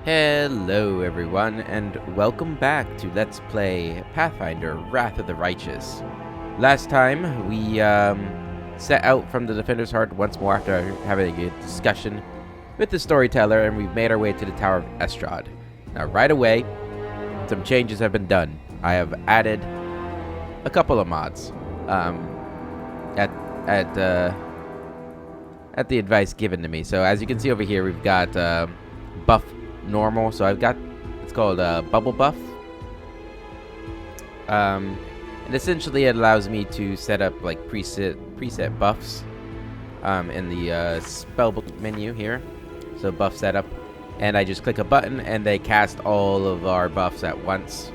Hello everyone, and welcome back to Let's Play Pathfinder Wrath of the Righteous. Last time, we set out from the Defender's Heart once more after having a discussion with the Storyteller, and we've made our way to the Tower of Estrad. Now, right away, some changes have been done. I have added a couple of mods at the advice given to me. So, as you can see over here, we've got buff normal, so I've got, it's called bubble buff, and essentially it allows me to set up like preset buffs in the spellbook menu here. So buff setup, and I just click a button and they cast all of our buffs at once,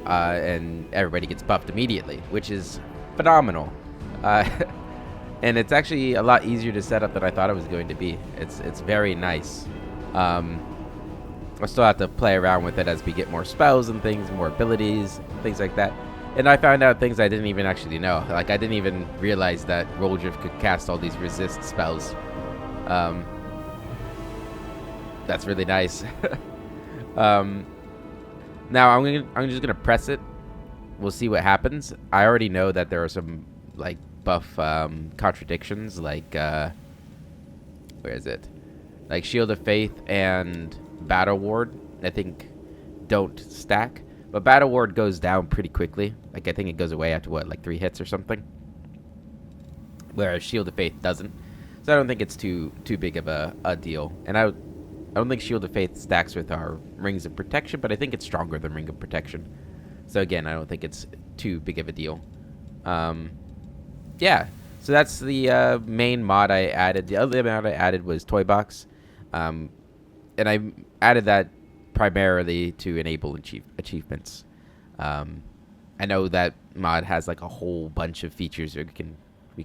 and everybody gets buffed immediately, which is phenomenal. And it's actually a lot easier to set up than I thought it was going to be. It's very nice. I still have to play around with it as we get more spells and things, more abilities, things like that. And I found out things I didn't even actually know. Like, I didn't even realize that Rolldrift could cast all these resist spells. That's really nice. Now I'm just gonna press it. We'll see what happens. I already know that there are some like buff contradictions, like where is it? Like Shield of Faith and Battle Ward, I think, don't stack, but Battle Ward goes down pretty quickly. Like, I think it goes away after what, like 3 hits or something, whereas Shield of Faith doesn't. So I don't think it's too big of a deal. And I don't think Shield of Faith stacks with our Rings of Protection, but I think it's stronger than Ring of Protection. So again, I don't think it's too big of a deal. Yeah, so that's the main mod I added. The other mod I added was Toy Box. And I added that primarily to enable achievements. I know that mod has like a whole bunch of features. We can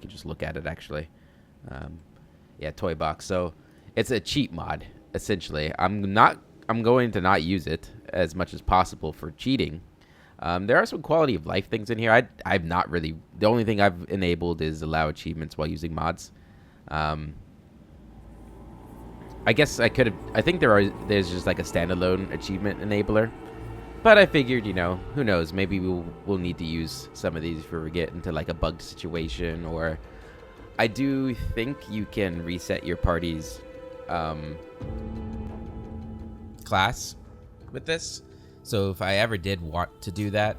just look at it actually. Yeah, Toy Box. So it's a cheat mod essentially. I'm going to not use it as much as possible for cheating. There are some quality of life things in here. I've not really. The only thing I've enabled is allow achievements while using mods. I guess I could have. I think there's just like a standalone achievement enabler, but I figured, who knows? Maybe we'll need to use some of these if we get into like a bugged situation. Or I do think you can reset your party's class with this. So if I ever did want to do that,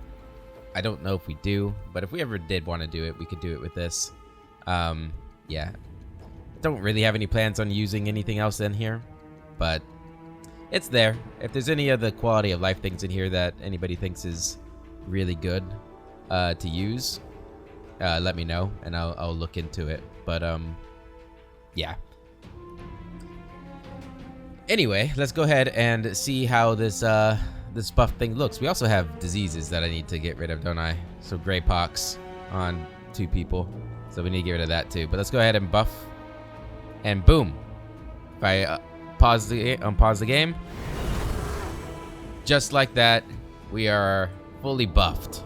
I don't know if we do, but if we ever did want to do it, we could do it with this. Yeah. Don't really have any plans on using anything else in here, but it's there. If there's any other quality of life things in here that anybody thinks is really good to use, let me know and I'll look into it. But yeah. Anyway, let's go ahead and see how this this buff thing looks. We also have diseases that I need to get rid of, don't I? So gray pox on 2 people, so we need to get rid of that too. But let's go ahead and buff. And boom, if I unpause the game, just like that, we are fully buffed,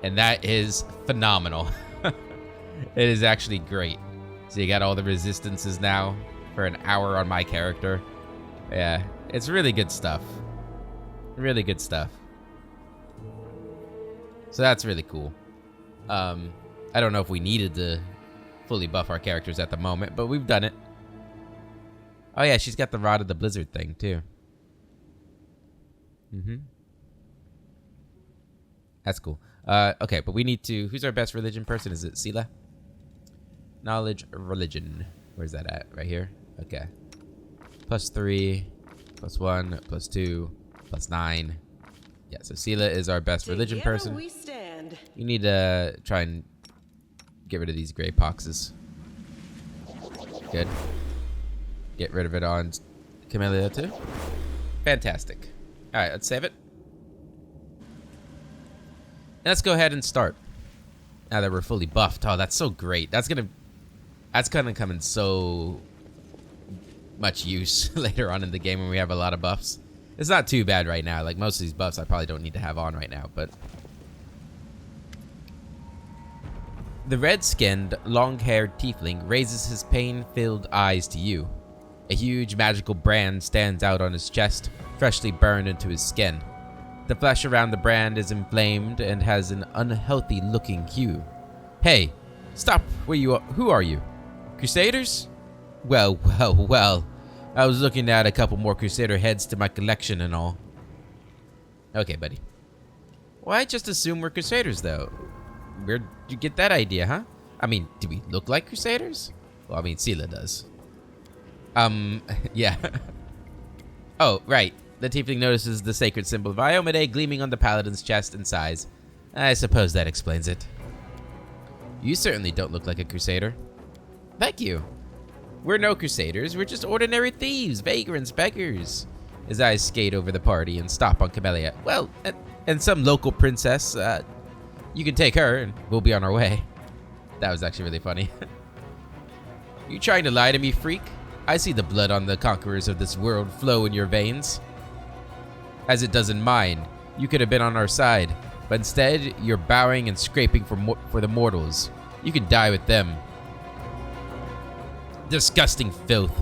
and that is phenomenal. It is actually great. So you got all the resistances now for an hour on my character. Yeah, it's really good stuff. Really good stuff. So that's really cool. I don't know if we needed to fully buff our characters at the moment, but we've done it. Oh yeah, she's got the Rod of the Blizzard thing too. That's cool. Okay, but we need to. Who's our best religion person? Is it Sela? Knowledge religion. Where's that at? Right here. Okay. +3, +1, +2, +9. Yeah. So Sela is our best religion person. We stand. You need to try and get rid of these gray poxes. Good. Get rid of it on Camellia too. Fantastic. All right, let's save it. And let's go ahead and start. Now that we're fully buffed. Oh, that's so great. That's gonna come in so much use later on in the game when we have a lot of buffs. It's not too bad right now. Like most of these buffs I probably don't need to have on right now, but the red-skinned, long-haired tiefling raises his pain-filled eyes to you. A huge magical brand stands out on his chest, freshly burned into his skin. The flesh around the brand is inflamed and has an unhealthy looking hue. Hey, stop where you are. Who are you? Crusaders? Well. I was looking at a couple more Crusader heads to my collection and all. Okay, buddy. Why just assume we're Crusaders, though? Where'd you get that idea, huh? I mean, do we look like Crusaders? Well, I mean, Sela does. Yeah. Oh, right. The tiefling notices the sacred symbol of Iomedae gleaming on the paladin's chest and sighs. I suppose that explains it. You certainly don't look like a Crusader. Thank you. We're no Crusaders. We're just ordinary thieves, vagrants, beggars. His eyes skate over the party and stop on Camellia. Well, and some local princess. You can take her and we'll be on our way. That was actually really funny. You trying to lie to me, freak? I see the blood on the conquerors of this world flow in your veins. As it does in mine. You could have been on our side, but instead, you're bowing and scraping for the mortals. You can die with them. Disgusting filth.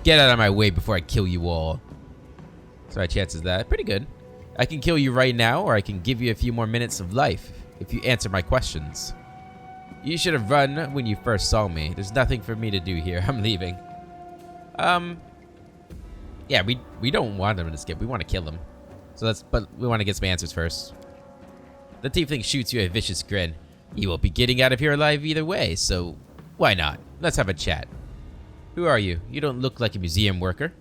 Get out of my way before I kill you all. So my chances of that, pretty good. I can kill you right now, or I can give you a few more minutes of life, if you answer my questions. You should have run when you first saw me. There's nothing for me to do here. I'm leaving. Yeah, we don't want him to skip. We want to kill him. But we want to get some answers first. The tiefling shoots you a vicious grin. You will be getting out of here alive either way, so why not? Let's have a chat. Who are you? You don't look like a museum worker.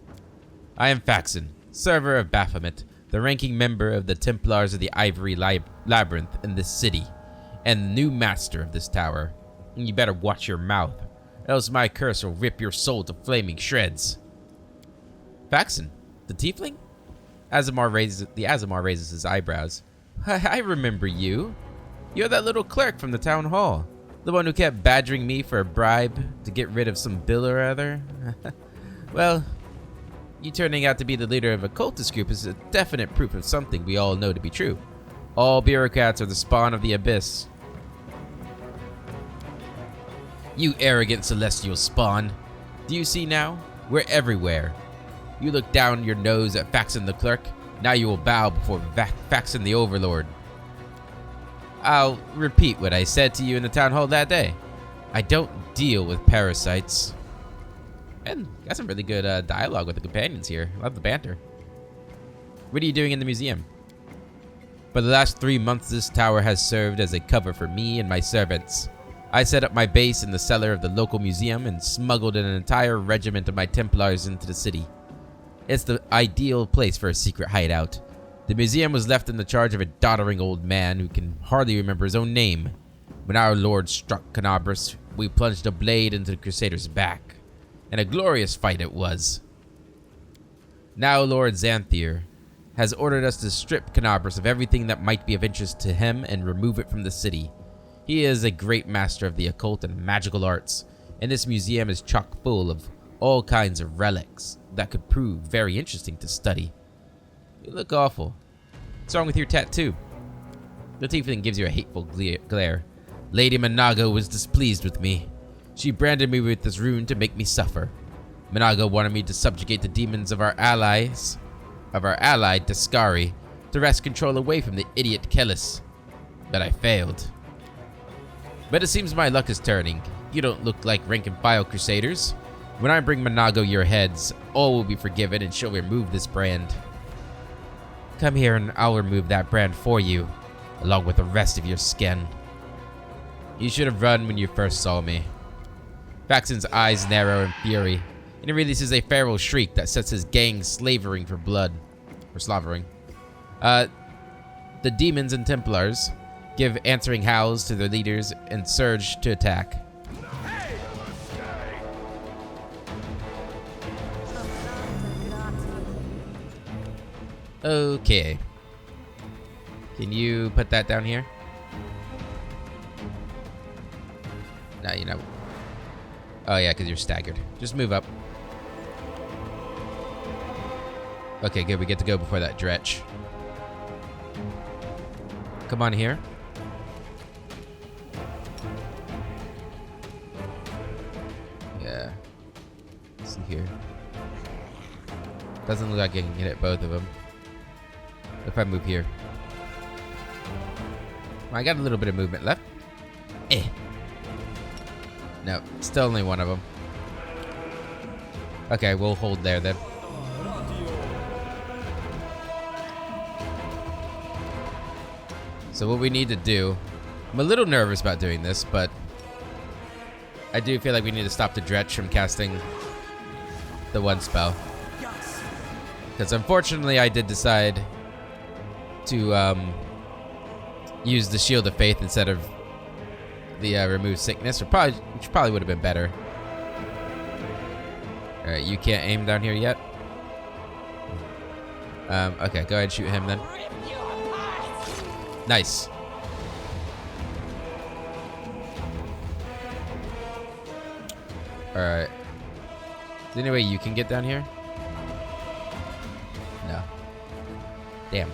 I am Faxon, server of Baphomet, the ranking member of the Templars of the Ivory Labyrinth in this city, and the new master of this tower. And you better watch your mouth, else my curse will rip your soul to flaming shreds. Faxon, the tiefling? The Aasimar raises his eyebrows. I remember you. You're that little clerk from the town hall. The one who kept badgering me for a bribe to get rid of some bill or other. Well, you turning out to be the leader of a cultist group is a definite proof of something we all know to be true. All bureaucrats are the spawn of the abyss. You arrogant celestial spawn. Do you see now? We're everywhere. You look down your nose at Faxon the clerk. Now you will bow before Faxon the overlord. I'll repeat what I said to you in the town hall that day. I don't deal with parasites. And got some really good dialogue with the companions here. Love the banter. What are you doing in the museum? For the last 3 months, this tower has served as a cover for me and my servants. I set up my base in the cellar of the local museum and smuggled an entire regiment of my Templars into the city. It's the ideal place for a secret hideout. The museum was left in the charge of a doddering old man who can hardly remember his own name. When our lord struck Canabras, we plunged a blade into the Crusader's back. And a glorious fight it was. Now Lord Xanthier has ordered us to strip Canabras of everything that might be of interest to him and remove it from the city. He is a great master of the occult and magical arts, and this museum is chock full of all kinds of relics that could prove very interesting to study. You look awful. What's wrong with your tattoo? The tiefling gives you a hateful glare. Lady Manago was displeased with me. She branded me with this rune to make me suffer. Manago wanted me to subjugate the demons of our ally, Daskari, to wrest control away from the idiot Kellis. But I failed. But it seems my luck is turning. You don't look like rank and file Crusaders. When I bring Manago your heads, all will be forgiven and she'll remove this brand. Come here and I'll remove that brand for you, along with the rest of your skin. You should have run when you first saw me. Faxon's eyes narrow in fury, and he releases a feral shriek that sets his gang slavering for blood. Or slavering. The demons and Templars give answering howls to their leaders and surge to attack. Okay. Can you put that down here? No, you know. Oh yeah, because you're staggered. Just move up. Okay, good. We get to go before that dretch. Come on here. Yeah. Let's see here. Doesn't look like I can hit both of them. If I move here. I got a little bit of movement left. Eh. No, still only one of them. Okay, we'll hold there then. So what we need to do... I'm a little nervous about doing this, but... I do feel like we need to stop the Dretch from casting the one spell. Because unfortunately I did decide to use the Shield of Faith instead of the Remove Sickness, which probably would have been better. Alright, you can't aim down here yet. Okay, go ahead and shoot him then. Nice. Alright. Is there any way you can get down here? No. Damn.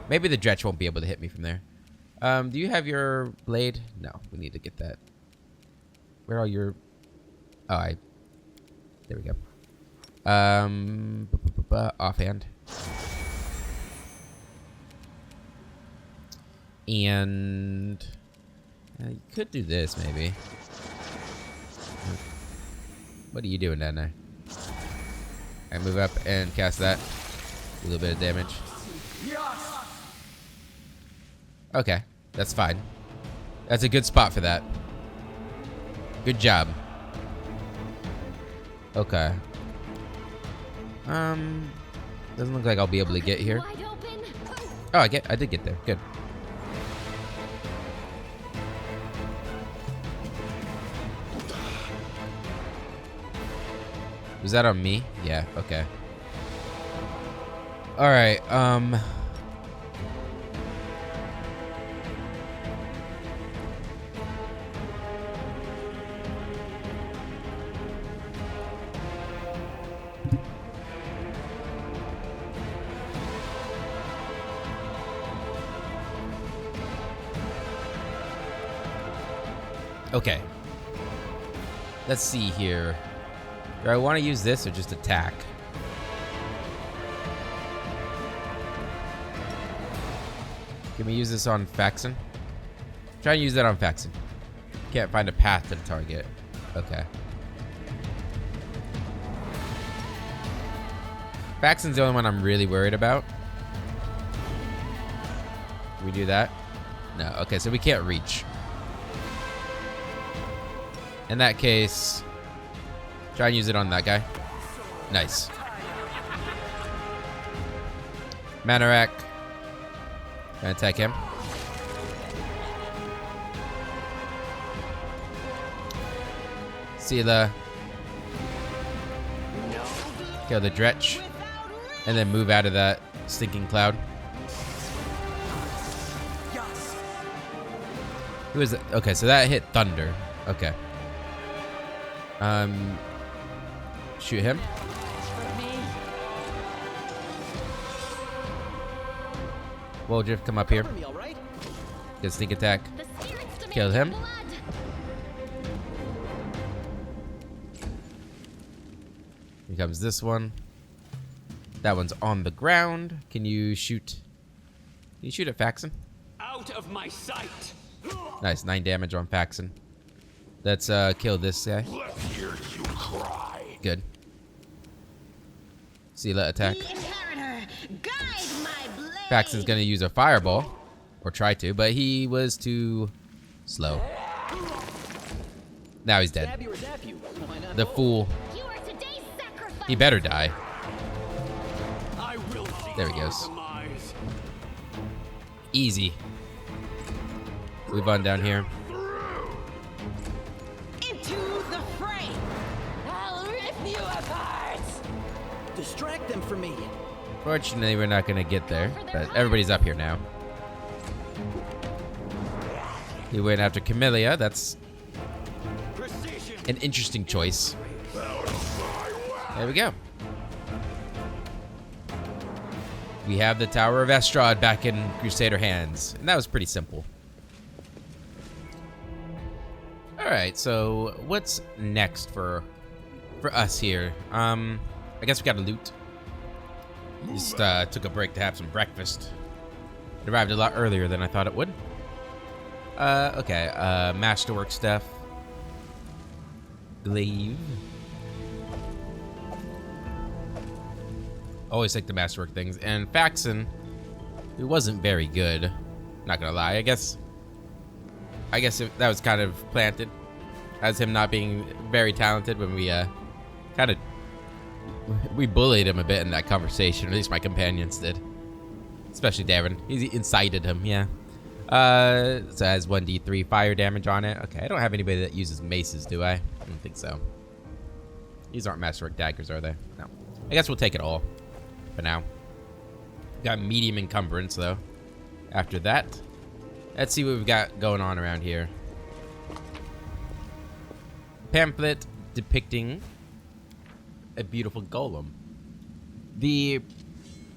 Maybe the Dretch won't be able to hit me from there. Do you have your blade? No, we need to get that. Where are your... Oh, there we go. Offhand. And... you could do this, maybe. What are you doing down there? I move up and cast that. A little bit of damage. Okay, that's fine. That's a good spot for that. Good job. Okay. Doesn't look like I'll be able to get here. Oh, I did get there. Good. Was that on me? Yeah, okay. Alright, okay. Let's see here. Do I want to use this or just attack? Can we use this on Faxon? Try and use that on Faxon. Can't find a path to the target. Okay. Faxon's the only one I'm really worried about. Can we do that? No. Okay, so we can't reach. In that case, try and use it on that guy. Nice. Manorak. Gonna attack him. Seela. Kill the Dretch. And then move out of that stinking cloud. Who is it? Okay, so that hit Thunder. Okay. Shoot him. Woldrift, come up here. Get a sneak attack. Kill him. Here comes this one. That one's on the ground. Can you shoot? Can you shoot at Faxon? Out of my sight. Nice, 9 damage on Faxon. Let's kill this guy. Let's hear you cry. Good. Seela attack. Faxon's gonna use a fireball, or try to, but he was too slow. Now he's dead. The fool. He better die. There he goes. Easy. Move on down here. Into the fray. I'll rip you apart. Distract them from me. Fortunately, we're not gonna get there, but everybody's up here now. He went after Camellia. That's an interesting choice. There we go. We have the Tower of Estrad back in Crusader hands, and that was pretty simple. All right, so what's next for us here? I guess we got to loot. Just took a break to have some breakfast. It arrived a lot earlier than I thought it would. Okay. Masterwork stuff. Glaive. Always like the masterwork things. And Faxon, who wasn't very good. Not gonna lie. I guess that was kind of planted as him not being very talented when we we bullied him a bit in that conversation. At least my companions did. Especially Darren. He incited him, yeah. So it has 1d3 fire damage on it. Okay, I don't have anybody that uses maces, do I? I don't think so. These aren't masterwork daggers, are they? No. I guess we'll take it all for now. Got medium encumbrance, though. After that, let's see what we've got going on around here. Pamphlet depicting a beautiful golem. The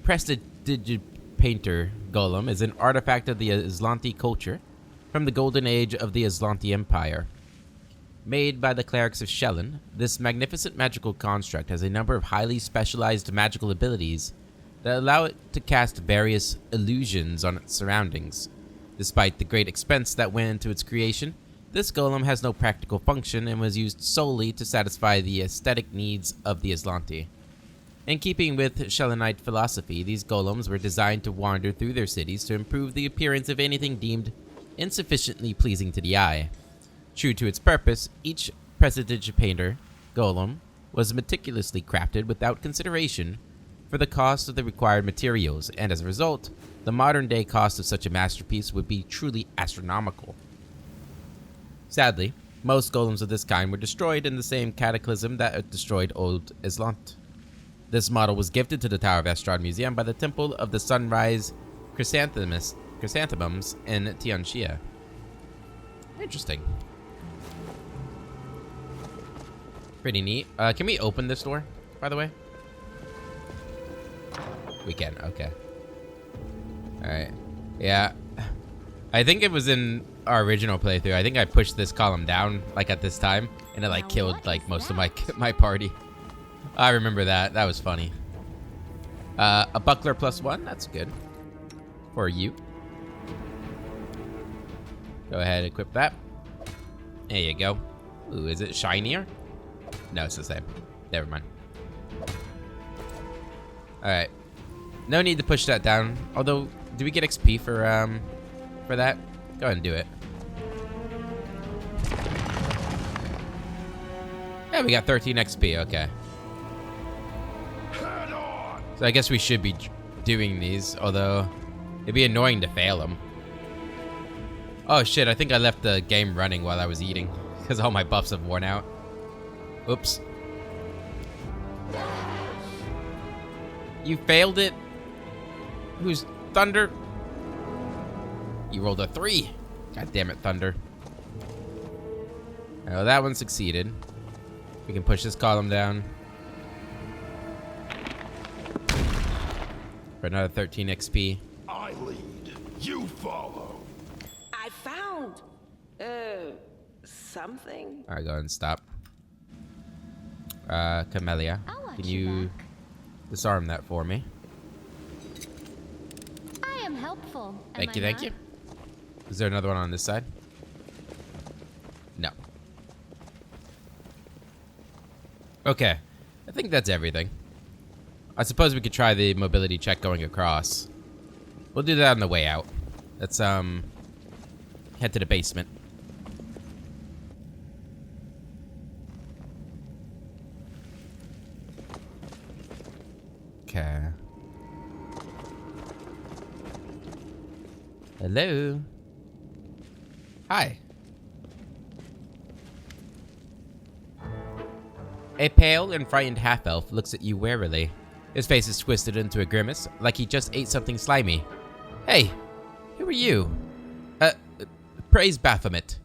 Prestidigitator golem is an artifact of the Aslanti culture from the golden age of the Aslanti Empire. Made by the clerics of Shelyn, this magnificent magical construct has a number of highly specialized magical abilities that allow it to cast various illusions on its surroundings. Despite the great expense that went into its creation, this golem has no practical function and was used solely to satisfy the aesthetic needs of the Aslanti. In keeping with Shelynite philosophy, these golems were designed to wander through their cities to improve the appearance of anything deemed insufficiently pleasing to the eye. True to its purpose, each Prestidigitator golem was meticulously crafted without consideration for the cost of the required materials, and as a result, the modern-day cost of such a masterpiece would be truly astronomical. Sadly, most golems of this kind were destroyed in the same cataclysm that destroyed Old Aslant. This model was gifted to the Tower of Estrad Museum by the Temple of the Sunrise Chrysanthemums in Tianxia. Interesting. Pretty neat. Can we open this door, by the way? We can, okay. Alright. Yeah. I think it was in our original playthrough. I think I pushed this column down, like, at this time. And it, like, killed, like, most of my party. I remember that. That was funny. A buckler +1. That's good. For you. Go ahead, equip that. There you go. Ooh, is it shinier? No, it's the same. Never mind. Alright. No need to push that down. Although, do we get XP for that? Go ahead and do it. Yeah, we got 13 XP. Okay. So I guess we should be doing these, although it'd be annoying to fail them. Oh shit, I think I left the game running while I was eating because all my buffs have worn out. Oops. You failed it? Who's Thunder? You rolled a 3. God damn it, Thunder. Oh, that one succeeded. We can push this column down. For another 13 XP. I lead, you follow. I found, something. Alright, go ahead and stop. Camellia, can you disarm that for me? I am helpful. Thank you, thank you. Is there another one on this side? No. Okay, I think that's everything. I suppose we could try the mobility check going across. We'll do that on the way out. Let's head to the basement. Okay. Hello. Hi. A pale and frightened half-elf looks at you warily. His face is twisted into a grimace, like he just ate something slimy. Hey, who are you? Praise Baphomet.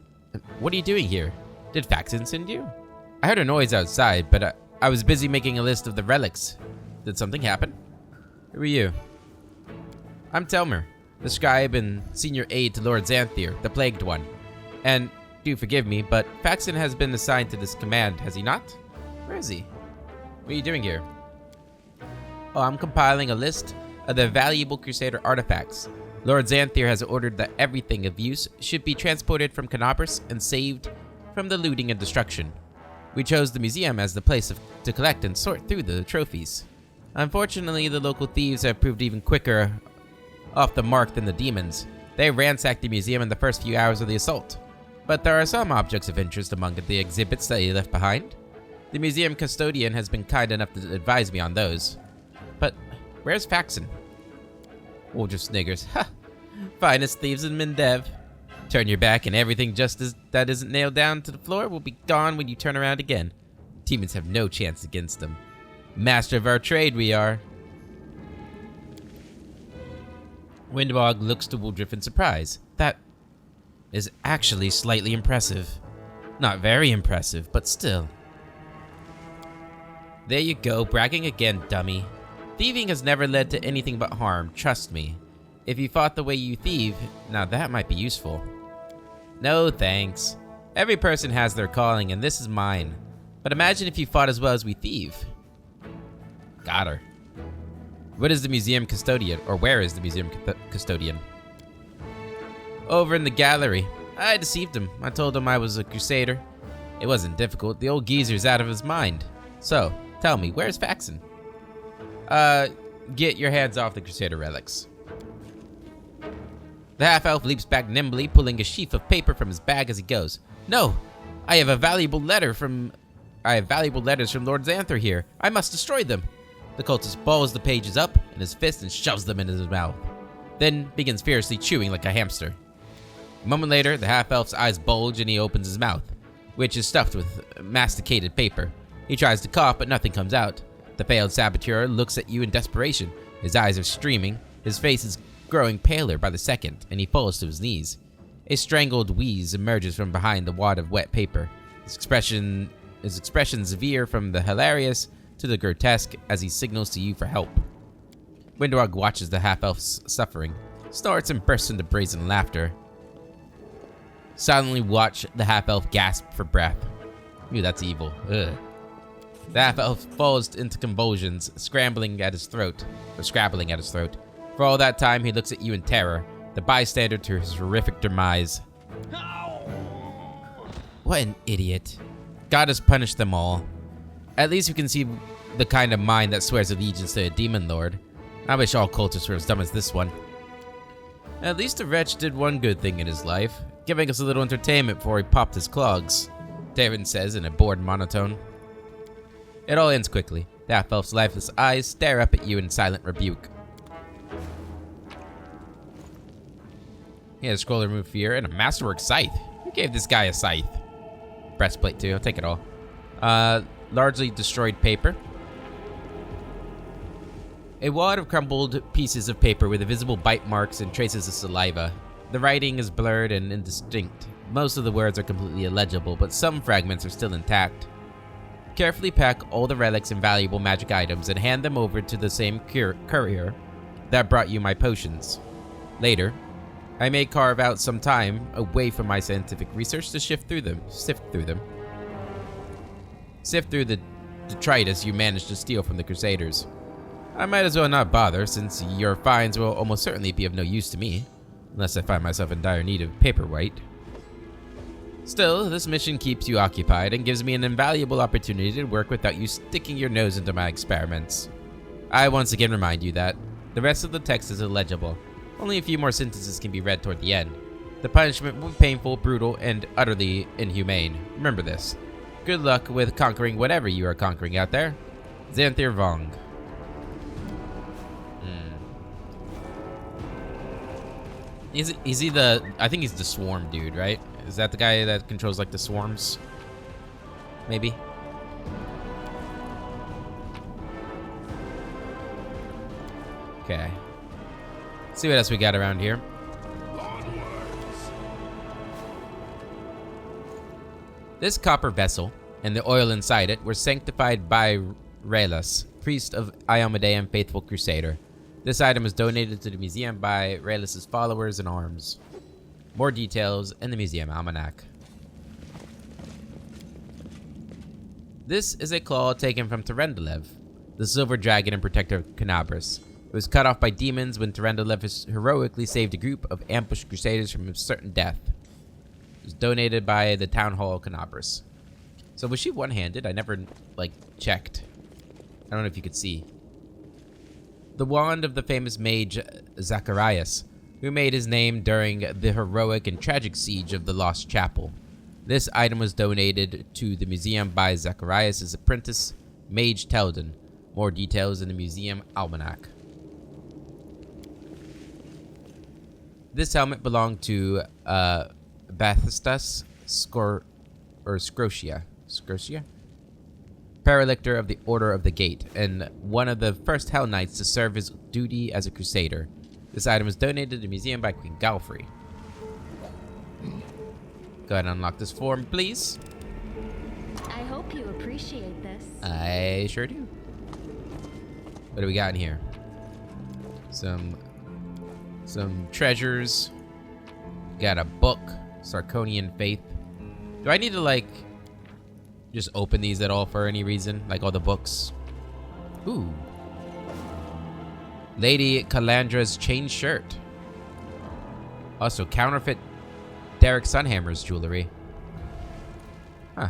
What are you doing here? Did Faxon send you? I heard a noise outside, but I was busy making a list of the relics. Did something happen? Who are you? I'm Telmer, the scribe and senior aide to Lord Xanthir, the Plagued One. And, do forgive me, but Faxon has been assigned to this command, has he not? Where is he? What are you doing here? I'm compiling a list of the valuable Crusader artifacts. Lord Xanthir has ordered that everything of use should be transported from Canopus and saved from the looting and destruction. We chose the museum as the place to collect and sort through the trophies. Unfortunately, the local thieves have proved even quicker off the mark than the demons. They ransacked the museum in the first few hours of the assault. But there are some objects of interest among the exhibits that he left behind. The museum custodian has been kind enough to advise me on those. But where's Faxon? Wolger sniggers. Ha! Finest thieves in Mendev. Turn your back and everything that isn't nailed down to the floor will be gone when you turn around again. Demons have no chance against them. Master of our trade we are. Windwog looks to Wooldriff in surprise. That is actually slightly impressive. Not very impressive, but still. There you go, bragging again, dummy. Thieving has never led to anything but harm, trust me. If you fought the way you thieve, now that might be useful. No thanks. Every person has their calling, and this is mine. But imagine if you fought as well as we thieve. Got her. What is the museum custodian, or where is the museum custodian? Over in the gallery. I deceived him. I told him I was a crusader. It wasn't difficult. The old geezer's out of his mind. So, tell me, where's Faxon? Get your hands off the crusader relics. The half-elf leaps back nimbly, pulling a sheaf of paper from his bag as he goes. No! I have valuable letters from Lord Xanthir here. I must destroy them. The cultist balls the pages up in his fist and shoves them into his mouth, then begins fiercely chewing like a hamster. A moment later, the half-elf's eyes bulge and he opens his mouth, which is stuffed with masticated paper. He tries to cough, but nothing comes out. The failed saboteur looks at you in desperation. His eyes are streaming, his face is growing paler by the second, and he falls to his knees. A strangled wheeze emerges from behind the wad of wet paper. His expression veer from the hilarious to the grotesque as he signals to you for help. Windwog watches the half-elf's suffering, snorts and bursts into brazen laughter. Silently watch the half-elf gasp for breath. Ooh, that's evil. Ugh. The half-elf falls into convulsions, scrabbling at his throat. For all that time, he looks at you in terror, the bystander to his horrific demise. What an idiot. God has punished them all. At least you can see the kind of mind that swears allegiance to a demon lord. I wish all cultists were as dumb as this one. At least the wretch did one good thing in his life, giving us a little entertainment before he popped his clogs, Darren says in a bored monotone. It all ends quickly. The half-elf's lifeless eyes stare up at you in silent rebuke. He has a scroll to remove fear and a masterwork scythe. Who gave this guy a scythe? Breastplate too, I'll take it all. Largely destroyed paper. A wad of crumbled pieces of paper with visible bite marks and traces of saliva. The writing is blurred and indistinct. Most of the words are completely illegible, but some fragments are still intact. Carefully pack all the relics and valuable magic items and hand them over to the same courier that brought you my potions. Later, I may carve out some time away from my scientific research to sift through the detritus you managed to steal from the Crusaders. I might as well not bother, since your finds will almost certainly be of no use to me, unless I find myself in dire need of paperweight. Still, this mission keeps you occupied and gives me an invaluable opportunity to work without you sticking your nose into my experiments. I once again remind you that the rest of the text is illegible. Only a few more sentences can be read toward the end. The punishment will be painful, brutal, and utterly inhumane. Remember this. Good luck with conquering whatever you are conquering out there. Xanthir Vong. Is he the... I think he's the swarm dude, right? Is that the guy that controls, like, the swarms? Maybe? Okay. Let's see what else we got around here. This copper vessel and the oil inside it were sanctified by Raylas, priest of Iomedae and faithful crusader. This item was donated to the museum by Raylas' followers in arms. More details in the museum almanac. This is a claw taken from Terendelev. the Silver Dragon and protector of Canabras. It was cut off by demons when Tyrandalephus heroically saved a group of ambushed crusaders from certain death. It was donated by the Town Hall of Canabras. So was she one-handed? I never, like, checked. I don't know if you could see. The wand of the famous mage Zacharias, who made his name during the heroic and tragic siege of the Lost Chapel. This item was donated to the museum by Zacharias' apprentice, Mage Teldon. More details in the museum almanac. This helmet belonged to Bathestas Scrotia, Paralictor of the Order of the Gate, and one of the first Hell Knights to serve his duty as a crusader. This item was donated to the museum by Queen Galfrey. Go ahead and unlock this form, please. I hope you appreciate this. I sure do. What do we got in here? Some treasures. Got a book, Sarkonian Faith. Do I need to, like, just open these at all for any reason? Like all the books? Ooh. Lady Calandra's chain shirt. Also, counterfeit Derek Sunhammer's jewelry. Huh.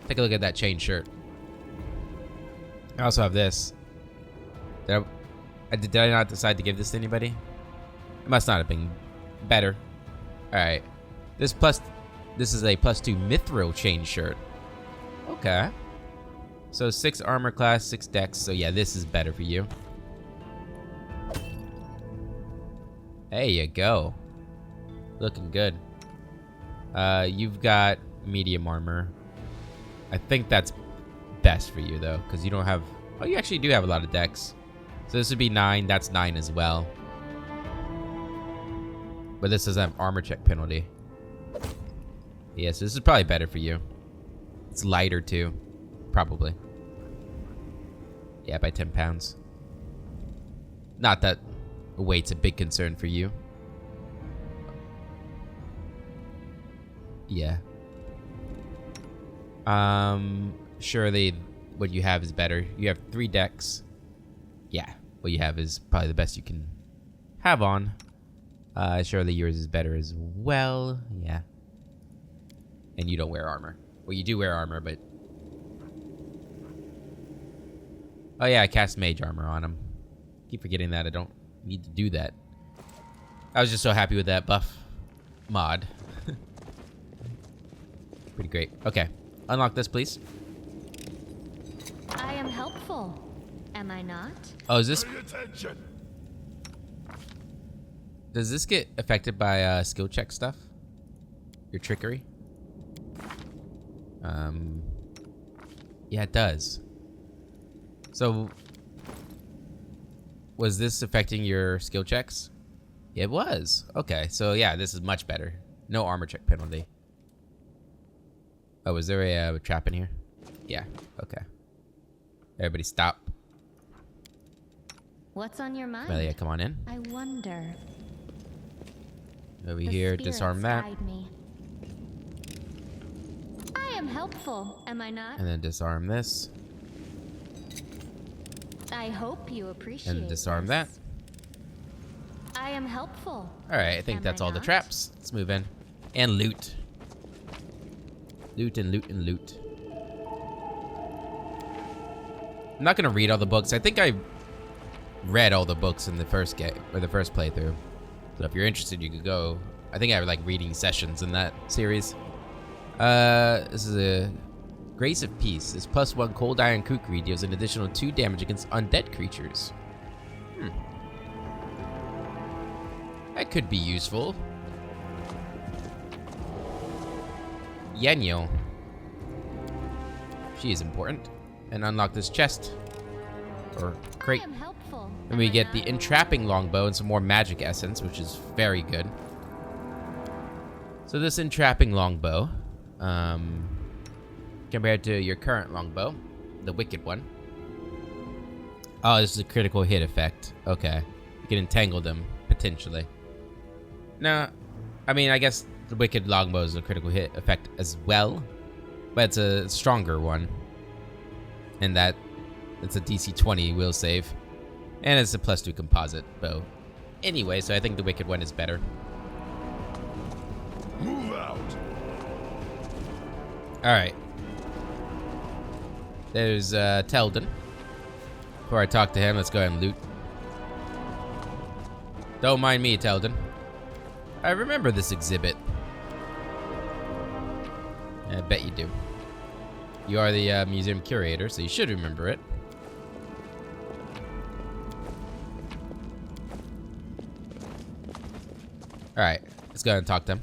Take a look at that chain shirt. I also have this. Did I not decide to give this to anybody? It must not have been better. Alright. This is a +2 Mithril chain shirt. Okay. So 6 armor class, 6 dex. So yeah, this is better for you. There you go. Looking good. You've got medium armor. I think that's best for you though, because you don't have... Oh, you actually do have a lot of dex. So this would be 9. That's 9 as well. But this doesn't have armor check penalty. Yeah, so this is probably better for you. It's lighter too. Probably. Yeah, by 10 pounds. Not that weight's a big concern for you. Yeah. Surely what you have is better. You have 3 decks. Yeah, what you have is probably the best you can have on. Surely yours is better as well. Yeah. And you don't wear armor. Well, you do wear armor, but... Oh yeah, I cast mage armor on him. Keep forgetting that I don't need to do that. I was just so happy with that buff mod. Pretty great. Okay, unlock this, please. I am helpful, am I not? Oh, is this... Pay attention. Does this get affected by skill check stuff? Your trickery? Yeah, it does. So, was this affecting your skill checks? It was. Okay, so yeah, this is much better. No armor check penalty. Oh, is there a trap in here? Yeah, okay. Everybody stop. What's on your mind? Melia, come on in. I wonder. Over The here, spirits disarm that. guide me. I am helpful, am I not? And then disarm this. I hope you appreciate And disarm this. that. I am helpful. Alright, I think Am that's I all the not? traps. Let's move in. And loot. Loot and loot and loot. I'm not gonna read all the books. I think I read all the books in the first game, or the first playthrough. So if you're interested, you could go. I think I have like reading sessions in that series. This is a Grace of Peace. This +1 Cold Iron Kukri deals an additional 2 damage against undead creatures. That could be useful. Yenyo. She is important. And unlock this chest. Or crate. I am helpful. And am we I get the not? entrapping longbow and some more magic essence, which is very good. So this entrapping longbow, compared to your current longbow, the wicked one. Oh, this is a critical hit effect. Okay. You can entangle them, potentially. No, I mean, I guess the wicked longbow is a critical hit effect as well. but it's a stronger one. And that it's a DC 20 will save. And it's a +2 composite bow. Anyway, so I think the Wicked one is better. Move out. Alright. There's Teldin. Before I talk to him, let's go ahead and loot. Don't mind me, Teldin. I remember this exhibit. I bet you do. You are the museum curator, so you should remember it. Alright, let's go ahead and talk to him.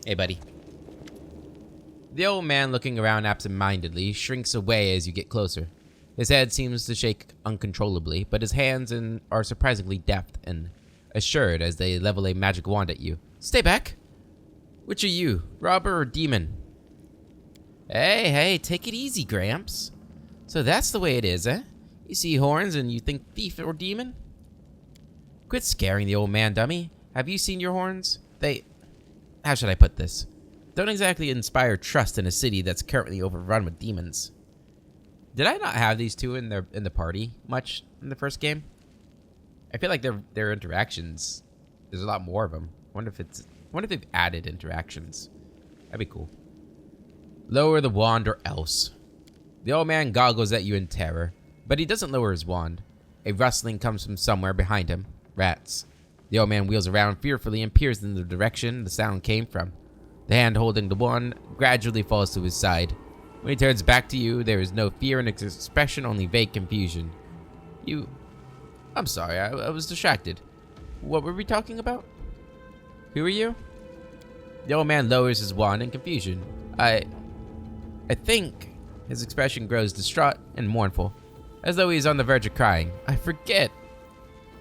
Hey, buddy. The old man, looking around absent-mindedly, shrinks away as you get closer. His head seems to shake uncontrollably, but his hands are surprisingly deft and assured as they level a magic wand at you. Stay back! Which are you, robber or demon? Hey, take it easy, Gramps. So that's the way it is, eh? You see horns and you think thief or demon? Quit scaring the old man, dummy. Have you seen your horns? How should I put this? Don't exactly inspire trust in a city that's currently overrun with demons. Did I not have these two in the party much in the first game? I feel like their interactions, there's a lot more of them. Wonder if they've added interactions. That'd be cool. Lower the wand or else. The old man goggles at you in terror, but he doesn't lower his wand. A rustling comes from somewhere behind him. Rats. The old man wheels around fearfully and peers in the direction the sound came from. The hand holding the wand gradually falls to his side. When he turns back to you, there is no fear in his expression, only vague confusion. I'm sorry, I was distracted. What were we talking about? Who are you? The old man lowers his wand in confusion. I think his expression grows distraught and mournful, as though he is on the verge of crying. I forget.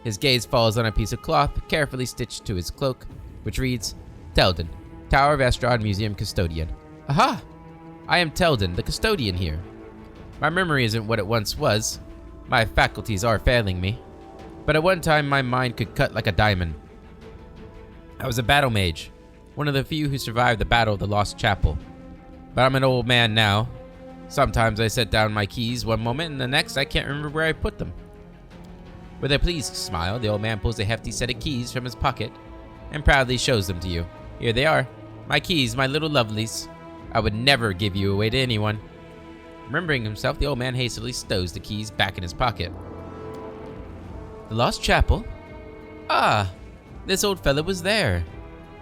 His gaze falls on a piece of cloth carefully stitched to his cloak, which reads, Teldin, Tower of Estrad Museum Custodian. Aha! I am Teldin, the custodian here. My memory isn't what it once was. My faculties are failing me. But at one time, my mind could cut like a diamond. I was a battle mage, one of the few who survived the Battle of the Lost Chapel. But I'm an old man now. Sometimes I set down my keys one moment, and the next I can't remember where I put them. With a pleased smile, the old man pulls a hefty set of keys from his pocket and proudly shows them to you. Here they are. My keys, my little lovelies. I would never give you away to anyone. Remembering himself, the old man hastily stows the keys back in his pocket. The Lost Chapel? Ah, this old fellow was there.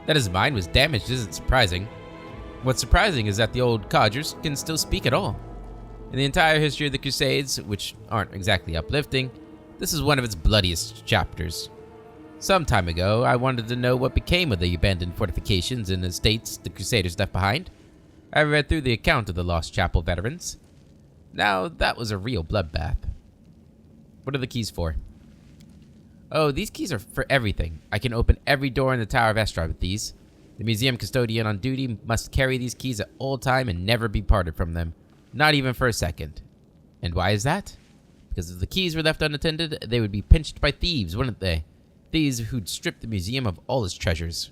That his mind was damaged isn't surprising. What's surprising is that the old codgers can still speak at all. In the entire history of the Crusades, which aren't exactly uplifting, this is one of its bloodiest chapters. Some time ago, I wanted to know what became of the abandoned fortifications and estates the Crusaders left behind. I read through the account of the Lost Chapel veterans. Now, that was a real bloodbath. What are the keys for? Oh, these keys are for everything. I can open every door in the Tower of Estrad with these. The museum custodian on duty must carry these keys at all time and never be parted from them. Not even for a second. And why is that? Because if the keys were left unattended, they would be pinched by thieves, wouldn't they? Thieves who'd strip the museum of all its treasures.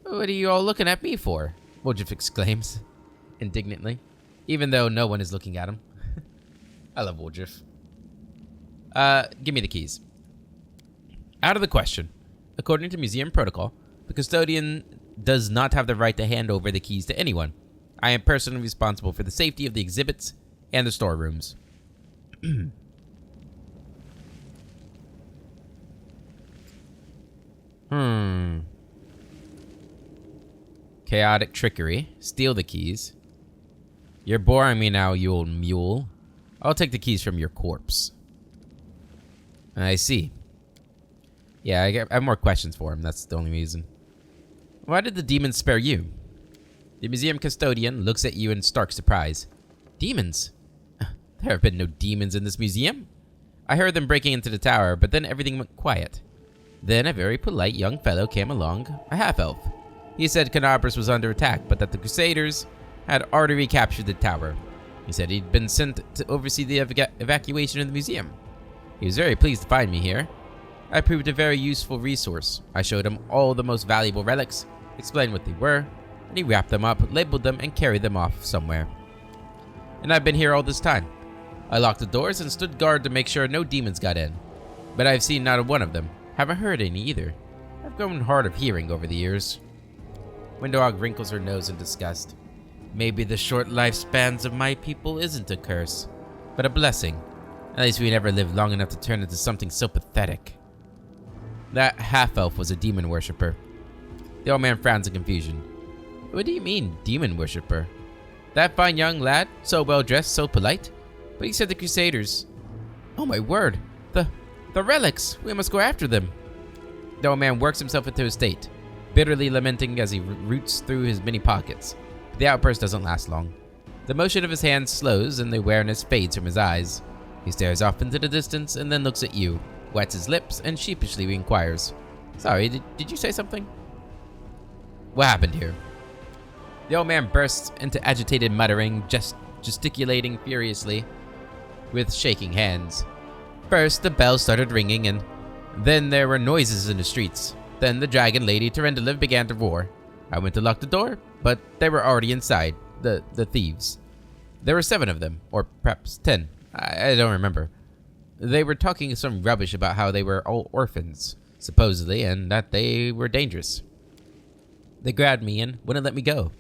What are you all looking at me for? Woljif exclaims, indignantly, even though no one is looking at him. I love Woljif. Give me the keys. Out of the question. According to museum protocol, the custodian does not have the right to hand over the keys to anyone. I am personally responsible for the safety of the exhibits and the storerooms. Chaotic trickery. Steal the keys. You're boring me now, you old mule. I'll take the keys from your corpse. I see. Yeah, I have more questions for him. That's the only reason. Why did the demons spare you? The museum custodian looks at you in stark surprise. Demons? There have been no demons in this museum. I heard them breaking into the tower, but then everything went quiet. Then a very polite young fellow came along, a half-elf. He said Canabras was under attack, but that the Crusaders had already recaptured the tower. He said he'd been sent to oversee the evacuation of the museum. He was very pleased to find me here. I proved a very useful resource. I showed him all the most valuable relics, explained what they were, and he wrapped them up, labeled them, and carried them off somewhere. And I've been here all this time. I locked the doors and stood guard to make sure no demons got in. But I've seen not a one of them. Haven't heard any either. I've grown hard of hearing over the years. Windowhog wrinkles her nose in disgust. Maybe the short lifespans of my people isn't a curse, but a blessing. At least we never lived long enough to turn into something so pathetic. That half-elf was a demon worshipper. The old man frowns in confusion. What do you mean, demon worshipper? That fine young lad, so well-dressed, so polite? But he said the Crusaders... Oh my word! The relics! We must go after them! The old man works himself into a state, bitterly lamenting as he roots through his many pockets. But the outburst doesn't last long. The motion of his hands slows and the awareness fades from his eyes. He stares off into the distance and then looks at you, wets his lips, and sheepishly inquires. Sorry, did you say something? What happened here? The old man bursts into agitated muttering, gesticulating furiously with shaking hands. First, the bell started ringing, and then there were noises in the streets. Then the dragon lady Terendeliv began to roar. I went to lock the door, but they were already inside, the thieves. There were 7 of them, or perhaps 10. I don't remember. They were talking some rubbish about how they were all orphans, supposedly, and that they were dangerous. They grabbed me and wouldn't let me go.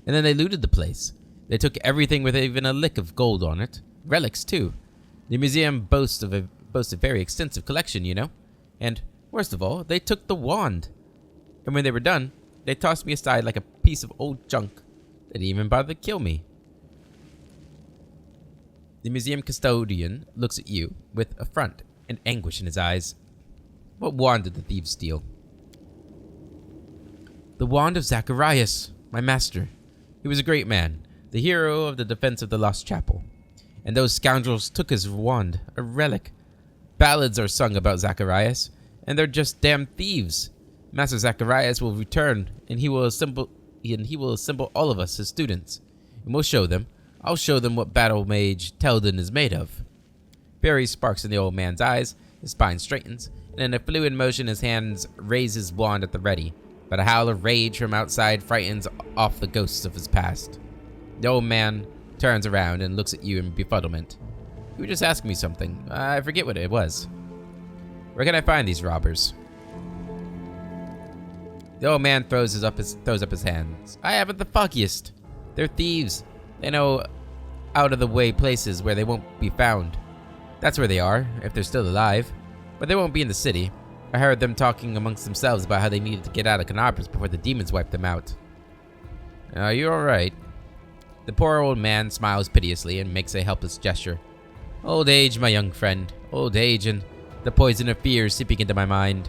And then they looted the place. They took everything with even a lick of gold on it. Relics, too. The museum boasts a very extensive collection, you know. And, worst of all, they took the wand. And when they were done, they tossed me aside like a piece of old junk. They didn't even bother to kill me. The museum custodian looks at you with affront and anguish in his eyes. What wand did the thieves steal? The wand of Zacharias, my master. He was a great man, the hero of the defense of the Lost Chapel. And those scoundrels took his wand, a relic. Ballads are sung about Zacharias, and they're just damn thieves. Master Zacharias will return, and he will assemble all of us, his students. And we'll show them. I'll show them what Battle Mage Teldin is made of. Barry sparks in the old man's eyes, his spine straightens, and in a fluid motion his hands raise his wand at the ready. But a howl of rage from outside frightens off the ghosts of his past. The old man turns around and looks at you in befuddlement. You were just asking me something. I forget what it was. Where can I find these robbers? The old man throws up his hands. I haven't the foggiest. They're thieves. They know out-of-the-way places where they won't be found. That's where they are, if they're still alive. But they won't be in the city. I heard them talking amongst themselves about how they needed to get out of Canopus before the demons wiped them out. Are you alright? The poor old man smiles piteously and makes a helpless gesture. Old age, my young friend. Old age and the poison of fear seeping into my mind.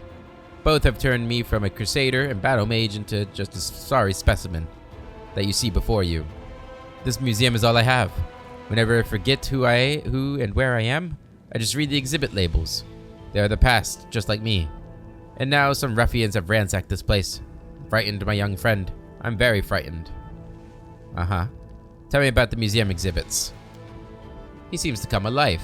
Both have turned me from a crusader and battle mage into just a sorry specimen that you see before you. This museum is all I have. Whenever I forget who and where I am, I just read the exhibit labels. They are the past, just like me. And now some ruffians have ransacked this place. Frightened my young friend. I'm very frightened. Uh-huh. Tell me about the museum exhibits. He seems to come to life.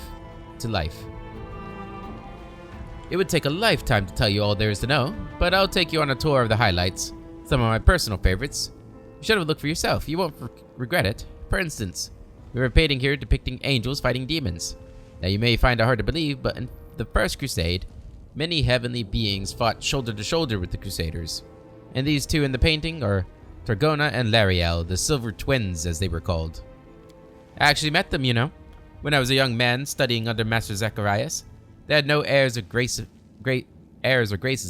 It would take a lifetime to tell you all there is to know, but I'll take you on a tour of the highlights. Some of my personal favorites. You should have looked for yourself. You won't regret it. For instance, we have a painting here depicting angels fighting demons. Now you may find it hard to believe, but in the First Crusade, many heavenly beings fought shoulder to shoulder with the Crusaders. And these two in the painting are Targona and Lariel, the Silver Twins as they were called. I actually met them, you know, when I was a young man studying under Master Zacharias. They had no airs or graces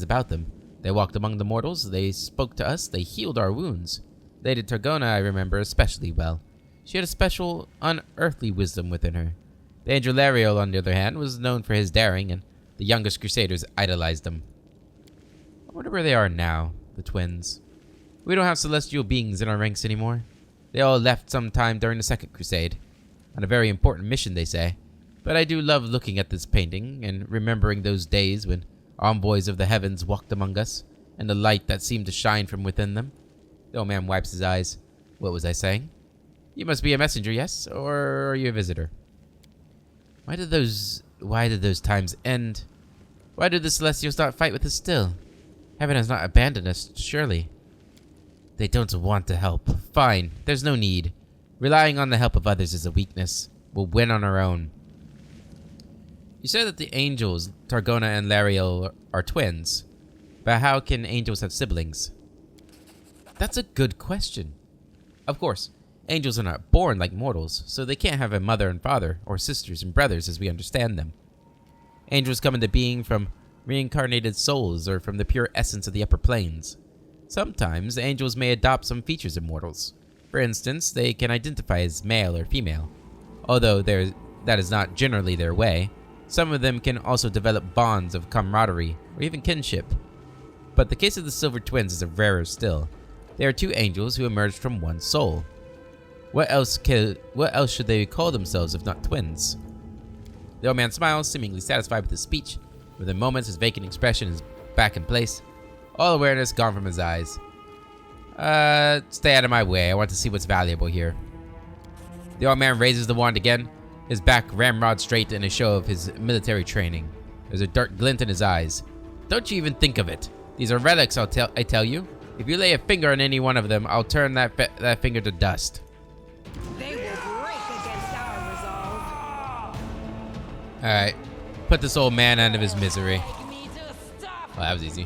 about them. They walked among the mortals, they spoke to us, they healed our wounds. Lady Targona I remember especially well. She had a special, unearthly wisdom within her. The angel Lariel, on the other hand, was known for his daring, and the youngest Crusaders idolized him. I wonder where they are now, the twins. We don't have celestial beings in our ranks anymore. They all left sometime during the Second Crusade. On a very important mission, they say. But I do love looking at this painting and remembering those days when envoys of the heavens walked among us, and the light that seemed to shine from within them. The old man wipes his eyes. What was I saying? You must be a messenger, yes? Or are you a visitor? Why did those times end? Why did the Celestials not fight with us still? Heaven has not abandoned us, surely. They don't want to help. Fine, there's no need. Relying on the help of others is a weakness. We'll win on our own. You said that the angels, Targona and Lariel, are twins. But how can angels have siblings? That's a good question. Of course, angels are not born like mortals, so they can't have a mother and father, or sisters and brothers as we understand them. Angels come into being from reincarnated souls or from the pure essence of the upper planes. Sometimes, angels may adopt some features of mortals. For instance, they can identify as male or female. Although that is not generally their way, some of them can also develop bonds of camaraderie or even kinship. But the case of the Silver Twins is rarer still. They are two angels who emerged from one soul. What else should they call themselves if not twins? The old man smiles, seemingly satisfied with his speech. Within moments, his vacant expression is back in place. All awareness gone from his eyes. Stay out of my way. I want to see what's valuable here. The old man raises the wand again, his back ramrod straight in a show of his military training. There's a dark glint in his eyes. Don't you even think of it. These are relics, I tell you. If you lay a finger on any one of them, I'll turn that finger to dust. They will break against our resolve. Alright. Put this old man out of his misery. Make me to stop. Well, that was easy.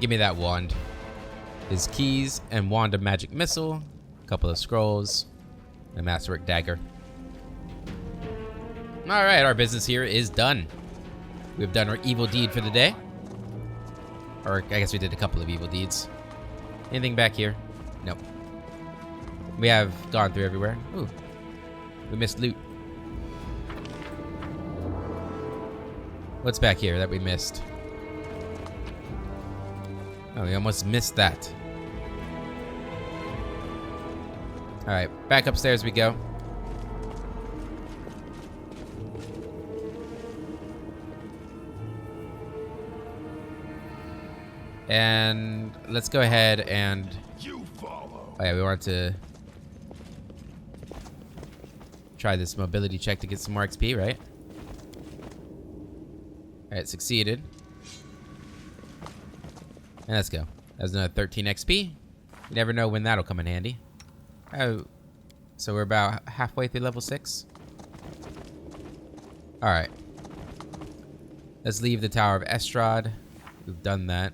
Give me that wand. His keys and wand of magic missile. A couple of scrolls. A masterwork dagger. Alright, our business here is done. We've done our evil deed for the day. Or I guess we did a couple of evil deeds. Anything back here? Nope. We have gone through everywhere. Ooh. We missed loot. What's back here that we missed? Oh, we almost missed that. Alright, back upstairs we go. And let's go ahead and... You follow. Oh yeah, we wanted to try this mobility check to get some more XP, right? Alright, succeeded. And let's go. That's another 13 XP. You never know when that'll come in handy. Oh, so we're about halfway through level 6. Alright. Let's leave the Tower of Estrad. We've done that.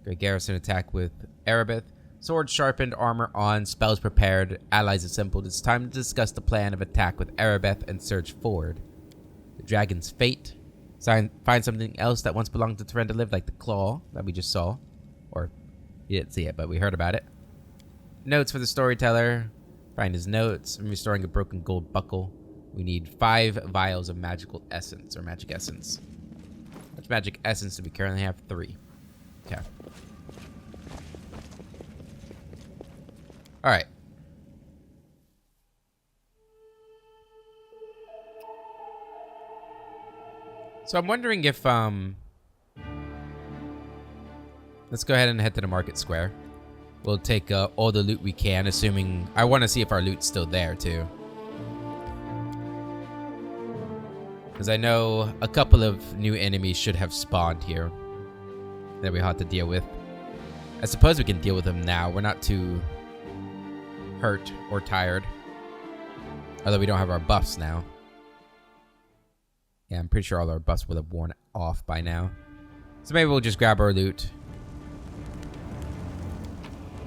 Great garrison attack with Erebeth. Sword sharpened, armor on, spells prepared, allies assembled. It's time to discuss the plan of attack with Erebeth and surge forward. The dragon's fate. Find something else that once belonged to Tyrendeliv, like the claw that we just saw. Or, you didn't see it, but we heard about it. Notes for the storyteller. Find his notes. I'm restoring a broken gold buckle. We need 5 vials of magical essence, or magic essence. Which magic essence do we currently have? 3. Okay. Alright. So I'm wondering if, let's go ahead and head to the market square. We'll take all the loot we can, assuming... I want to see if our loot's still there, too. Because I know a couple of new enemies should have spawned here that we have to deal with. I suppose we can deal with them now. We're not too hurt or tired. Although we don't have our buffs now. Yeah, I'm pretty sure all our buffs would have worn off by now. So maybe we'll just grab our loot.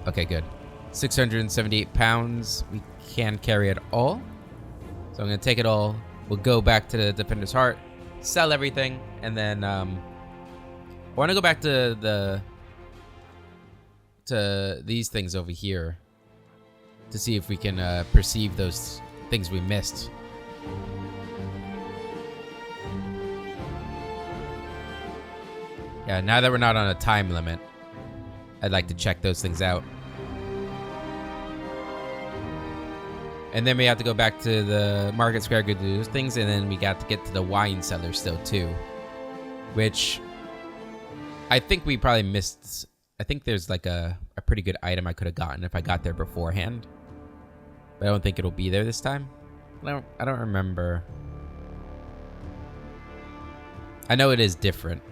Okay, good. 678 pounds. We can carry it all. So I'm going to take it all. We'll go back to the Defender's Heart, sell everything, and then I want to go back to these things over here to see if we can perceive those things we missed. Yeah, now that we're not on a time limit, I'd like to check those things out. And then we have to go back to the market square, go do those things, and then we got to get to the wine cellar still too. Which I think we probably missed. I think there's like a pretty good item I could have gotten if I got there beforehand. But I don't think it'll be there this time. I don't remember. I know it is different.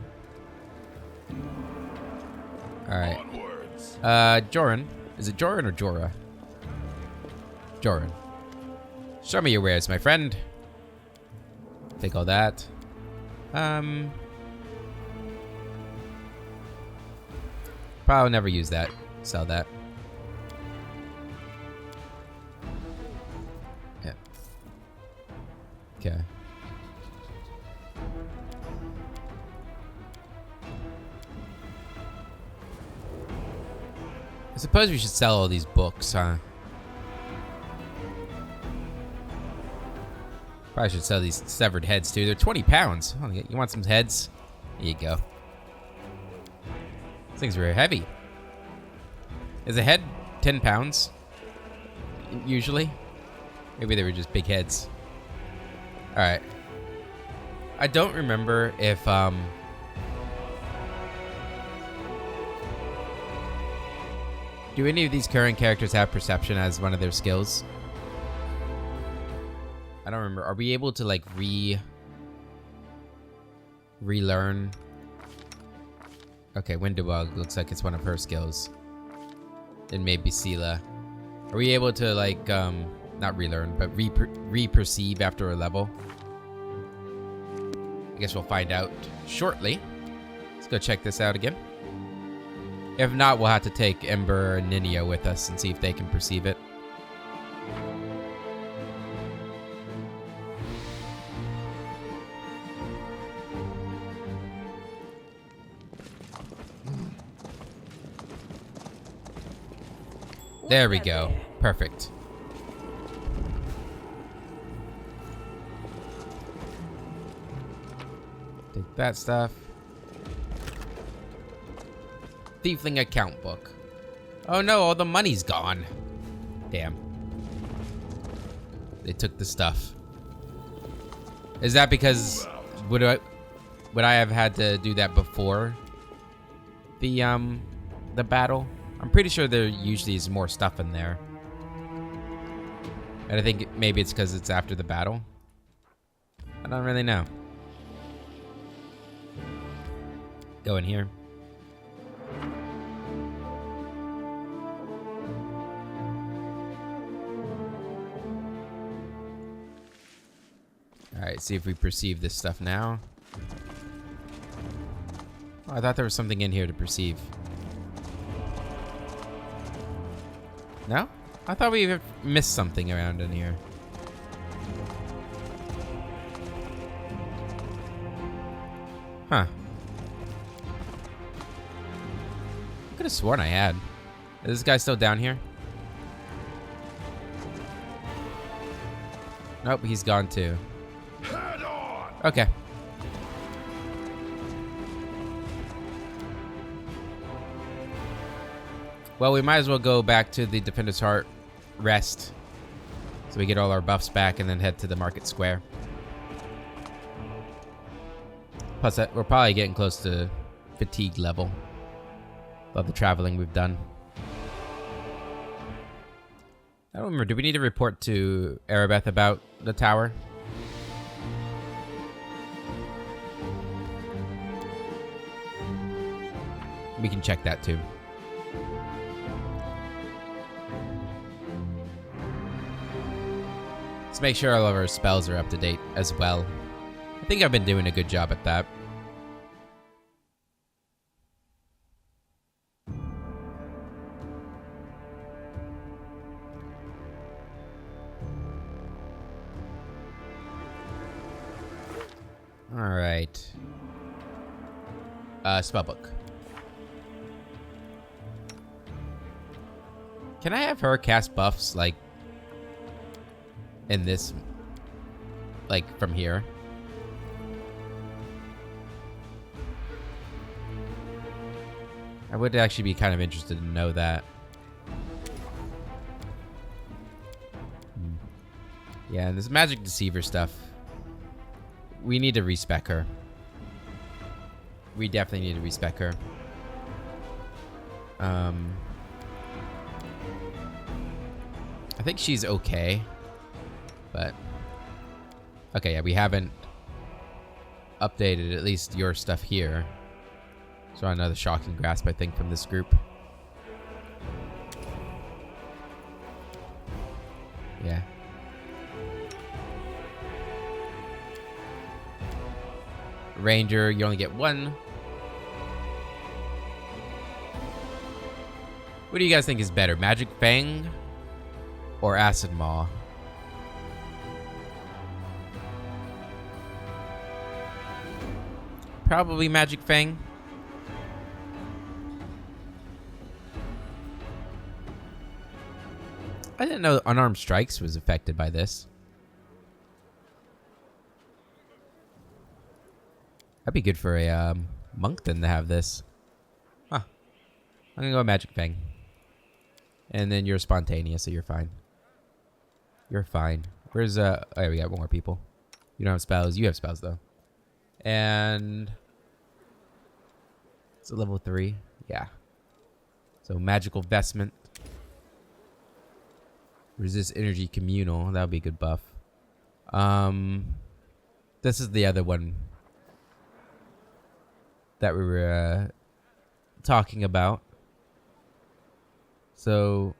Alright. Onwards. Joran. Is it Joran or Jorah? Joran. Show me your wares, my friend. Take all that. Probably never use that. Sell that. Yeah. Okay. I suppose we should sell all these books, huh? Probably should sell these severed heads too. They're 20 pounds. Oh, you want some heads? Here you go. These things are very heavy. Is a head 10 pounds? Usually? Maybe they were just big heads. Alright. I don't remember if, do any of these current characters have perception as one of their skills? I don't remember. Are we able to like relearn? Okay, Windowbug looks like it's one of her skills. And maybe Sela. Are we able to like not relearn, but re-perceive after a level? I guess we'll find out shortly. Let's go check this out again. If not, we'll have to take Ember and Ninia with us and see if they can perceive it. There we go. Perfect. Take that stuff. Thiefling account book. Oh no, all the money's gone. Damn. They took the stuff. Is that because would I have had to do that before the battle? I'm pretty sure there usually is more stuff in there. And I think maybe it's because it's after the battle. I don't really know. Go in here. Alright, see if we perceive this stuff now. Oh, I thought there was something in here to perceive. No? I thought we missed something around in here. Huh. I could have sworn I had. Is this guy still down here? Nope, he's gone too. Head on. Okay. Well, we might as well go back to the Defender's Heart, rest, so we get all our buffs back, and then head to the Market Square. Plus, we're probably getting close to fatigue level of the traveling we've done. I don't remember. Do we need to report to Arabeth about the tower? We can check that too. Let's make sure all of our spells are up to date as well. I think I've been doing a good job at that. All right. Spellbook. Can I have her cast buffs like in this, like from here? I would actually be kind of interested to know that. Yeah, and this magic deceiver stuff. We need to respec her. We definitely need to respec her. I think she's okay. But okay, yeah, we haven't updated at least your stuff here. So another shocking grasp, I think, from this group. Yeah. Ranger, you only get one. What do you guys think is better, Magic Fang or Acid Maw? Probably Magic Fang. I didn't know Unarmed Strikes was affected by this. That'd be good for a monk then to have this. Huh. I'm gonna go Magic Fang. And then you're spontaneous, so you're fine. You're fine. Where's oh, we got more people. You don't have spells. You have spells though. And it's a level 3. Yeah. So magical vestment. Resist energy communal. That would be a good buff. This is the other one that we were talking about. So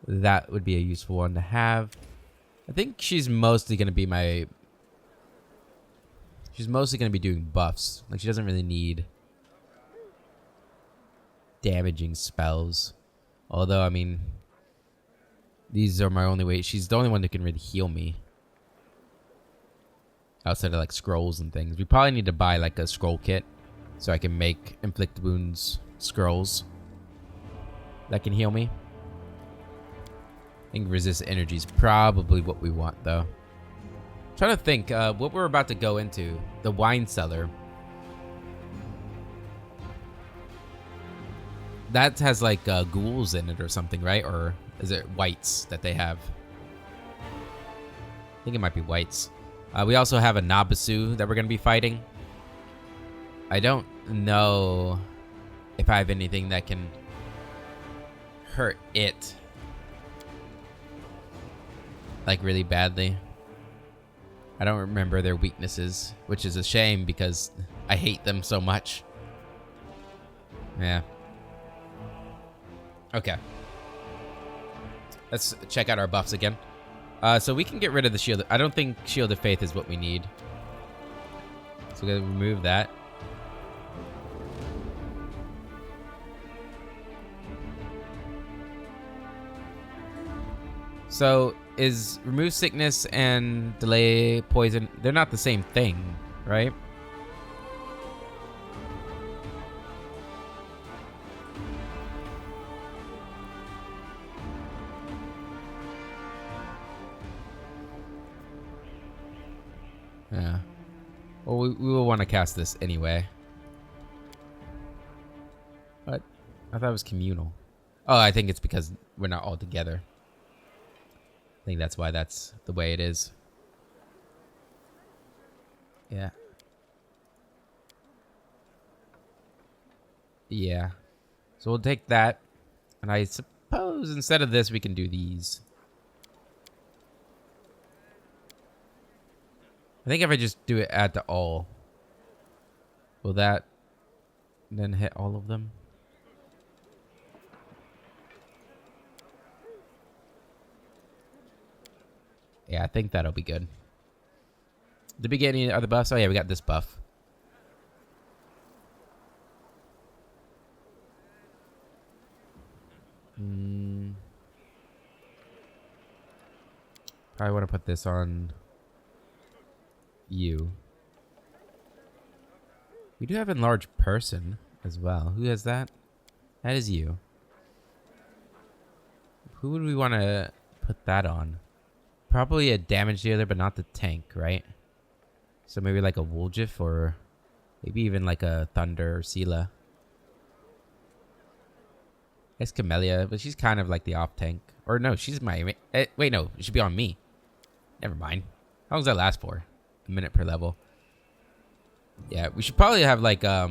that would be a useful one to have. I think she's mostly going to be my... She's mostly going to be doing buffs. Like, she doesn't really need damaging spells. Although, I mean, these are my only way. She's the only one that can really heal me. Outside of, like, scrolls and things. We probably need to buy, like, a scroll kit. So I can make inflict wounds scrolls that can heal me. I think resist energy is probably what we want, though. Trying to think what we're about to go into. The wine cellar. That has like ghouls in it or something, right? Or is it whites that they have? I think it might be whites. We also have a Nabasu that we're going to be fighting. I don't know if I have anything that can hurt it. Like really badly. I don't remember their weaknesses, which is a shame because I hate them so much. Yeah. Okay. Let's check out our buffs again. So we can get rid of the shield. I don't think Shield of Faith is what we need. So we're gonna remove that. So is remove sickness and delay poison, they're not the same thing, right? Yeah. Well, we will want to cast this anyway. What? I thought it was communal. Oh, I think it's because we're not all together. I think that's why that's the way it is. Yeah. Yeah. So we'll take that. And I suppose instead of this, we can do these. I think if I just do it add to all, will that then hit all of them? Yeah, I think that'll be good. Did we get any other buffs? Oh yeah, we got this buff. Probably want to put this on you. We do have enlarged person as well. Who has that? That is you. Who would we want to put that on? Probably a damage dealer, but not the tank, right? So maybe like a Woljif or maybe even like a Thunder or Sela. It's Camellia, but she's kind of like the off tank. Or no, she's my... wait, no. It should be on me. Never mind. How long does that last for? A minute per level. Yeah, we should probably have like... Nah,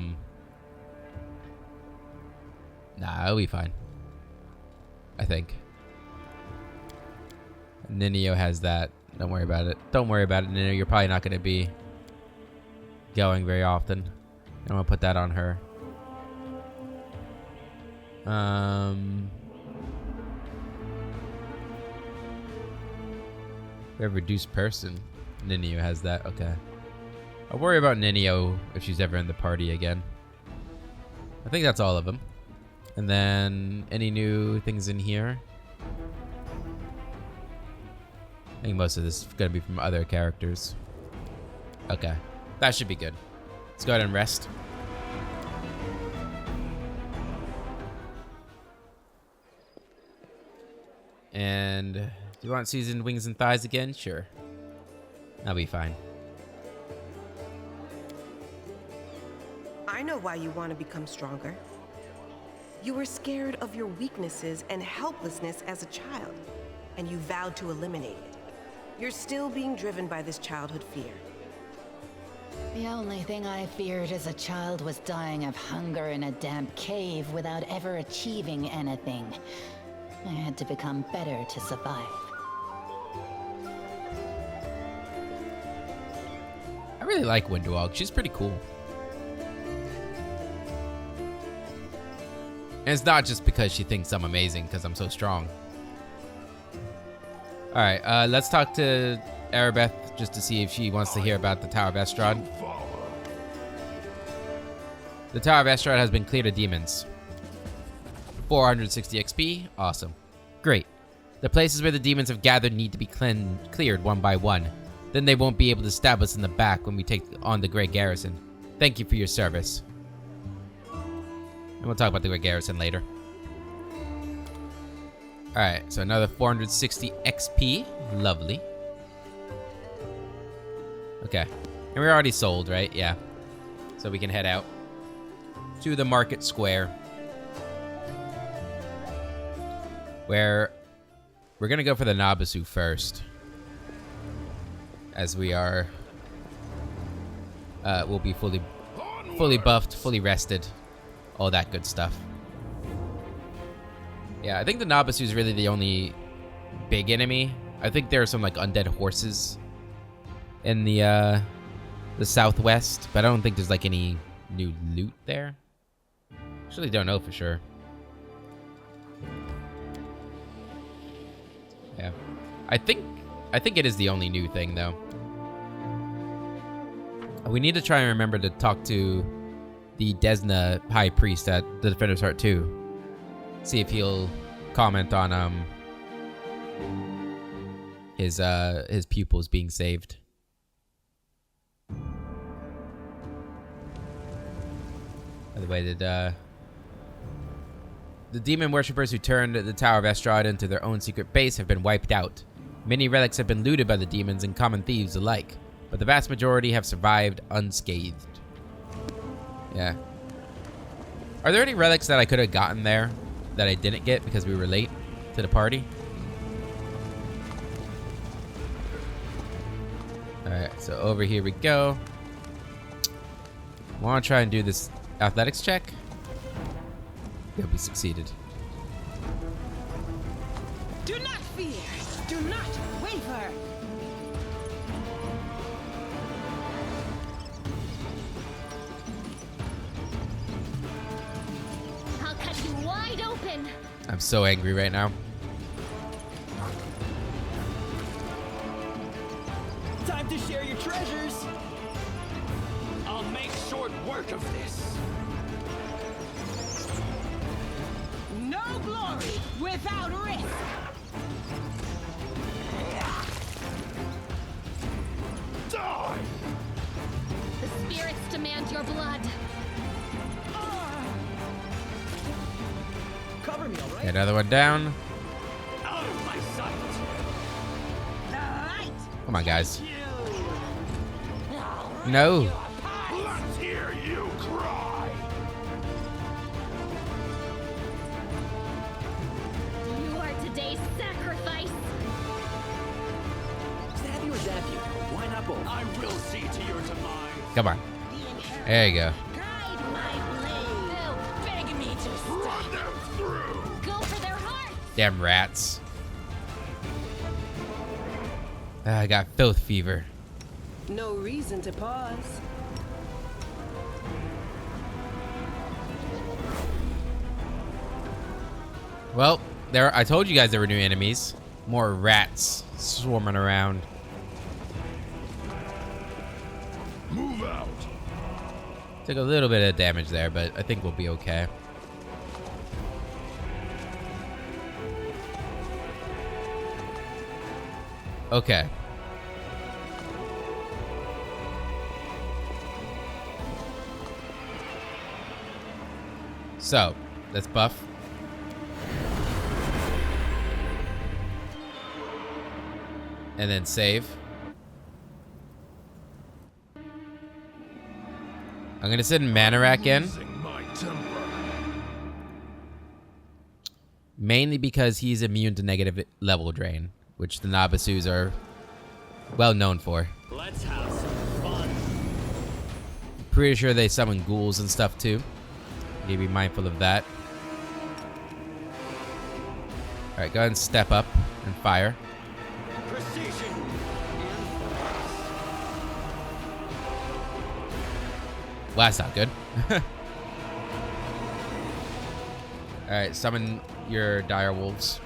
it'll be fine. I think. Ninio has that. Don't worry about it. Don't worry about it, Ninio. You're probably not going to be going very often. I'm gonna put that on her. We have reduced person. Ninio has that. Okay. I'll worry about Ninio if she's ever in the party again. I think that's all of them. And then any new things in here? I think most of this is gonna be from other characters. Okay, that should be good. Let's go ahead and rest. And do you want seasoned wings and thighs again? Sure. That'll be fine. I know why you want to become stronger. You were scared of your weaknesses and helplessness as a child, and you vowed to eliminate it. You're still being driven by this childhood fear. The only thing I feared as a child was dying of hunger in a damp cave without ever achieving anything. I had to become better to survive. I really like Windwalk. She's pretty cool. And it's not just because she thinks I'm amazing because I'm so strong. Alright, let's talk to Arabeth just to see if she wants to hear about the Tower of Estrad. The Tower of Estrad has been cleared of demons. 460 XP. Awesome. Great. The places where the demons have gathered need to be cleared one by one. Then they won't be able to stab us in the back when we take on the Great Garrison. Thank you for your service. And we'll talk about the Great Garrison later. Alright, so another 460 XP. Lovely. Okay. And we're already sold, right? Yeah. So we can head out to the market square, where we're gonna go for the Nabasu first, as we are we'll be fully buffed, fully rested, all that good stuff. Yeah, I think the Nabasu is really the only big enemy. I think there are some like undead horses in the southwest, but I don't think there's like any new loot there. Actually don't know for sure. Yeah. I think it is the only new thing though. We need to try and remember to talk to the Desna High Priest at the Defender's Heart 2. See if he'll comment on his pupils being saved. By the way, the demon worshippers who turned the Tower of Estrad into their own secret base have been wiped out. Many relics have been looted by the demons and common thieves alike, but the vast majority have survived unscathed. Yeah. Are there any relics that I could have gotten there that I didn't get because we were late to the party? Alright, so over here we go. I want to try and do this athletics check. Yep, we succeeded. Do not fear. Do not waver. I'll cut you wide open. I'm so angry right now. Time to share your treasures. I'll make short work of this. No glory without risk. Die! The spirits demand your blood. Cover me, all right? Another one down. Out of my sight! The light. Come on, guys. You. No. Let's hear you cry! You are today's sacrifice. Stab you or zap you? Why not both? I will see to your demise. Come on. There you go. Guide my blade. They'll beg me to Run them through! go for their hearts. Damn rats. I got filth fever. No reason to pause. Well, there. I told you guys there were new enemies. More rats swarming around. Move out. Took a little bit of damage there, but I think we'll be okay. Okay. So, let's buff. And then save. I'm gonna send Manorak in. Losing my temper. Mainly because he's immune to negative level drain, which the Nabasus are well known for. Let's have some fun. Pretty sure they summon ghouls and stuff too. You need to be mindful of that. Alright, go ahead and step up and fire. Precision. Well, that's not good. Alright, summon your dire wolves.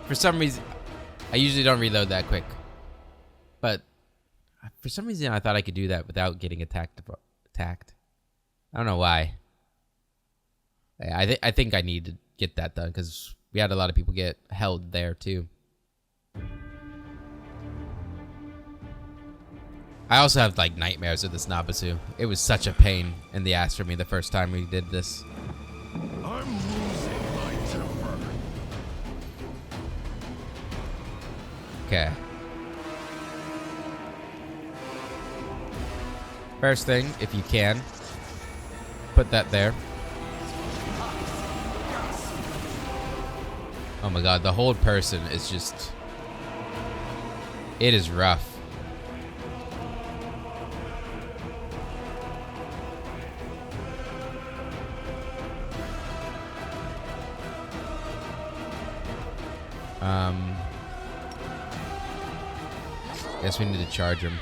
For some reason, I usually don't reload that quick. But for some reason, I thought I could do that without getting attacked. I don't know why. I think I need to get that done because we had a lot of people get held there too. I also have like nightmares of this Nabasu. It was such a pain in the ass for me the first time we did this. I'm losing my temper. Okay. First thing, if you can, put that there. Oh my god, the hold person is just... It is rough. Guess we need to charge him.